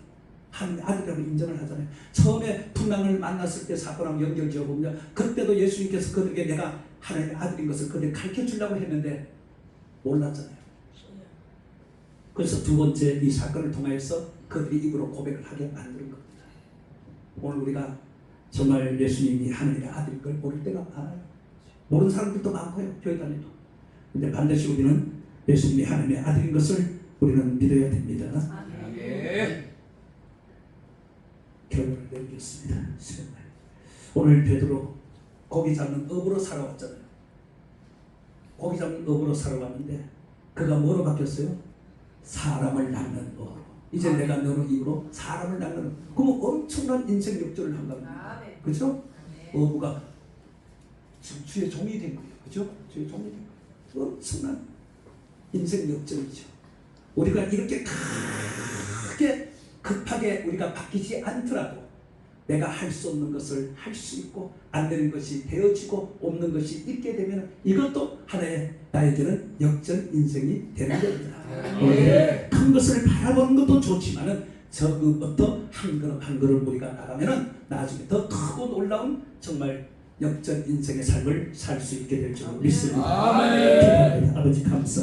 하나님의 아들이라고 인정을 하잖아요. 처음에 풍랑을 만났을 때 사건하고 연결 지어보면 그때도 예수님께서 그들에게 내가 하나님의 아들인 것을 그들에게 가르쳐 주려고 했는데 몰랐잖아요. 그래서 두 번째 이 사건을 통해서 그들이 입으로 고백을 하게 만드는 겁니다. 오늘 우리가 정말 예수님이 하나님의 아들인 걸 모를 때가 많아요. 모르는 사람들도 많고요. 교회 다니도. 근데 반드시 우리는 예수님이 하나님의 아들인 것을 우리는 믿어야 됩니다. 아멘. 결론을 내리겠습니다. 오늘 베드로 고기 잡는 업으로 살아왔잖아요. 고기 잡는 업으로 살아왔는데 그가 뭐로 바뀌었어요? 사람을 낚는 업으로. 이제 내가 너로 입으로 사람을 낚는 업. 그럼 엄청난 인생 역전을 한 겁니다. 그렇죠? 어부가 지금 주의 종이 된 거예요. 그렇죠? 주의 종이 된 거예요. 엄청난 인생 역전이죠. 우리가 이렇게 크게 급하게 우리가 바뀌지 않더라도 내가 할 수 없는 것을 할 수 있고 안 되는 것이 되어지고 없는 것이 있게 되면 이것도 하나의 나에게는 역전 인생이 되는 겁니다. 네. 큰 것을 바라보는 것도 좋지만은 적은 것도 한 걸음 한 걸음 우리가 나가면은 나중에 더 크고 놀라운 정말 역전 인생의 삶을 살 수 있게 될 줄 믿습니다. 아멘. 아버지 감사.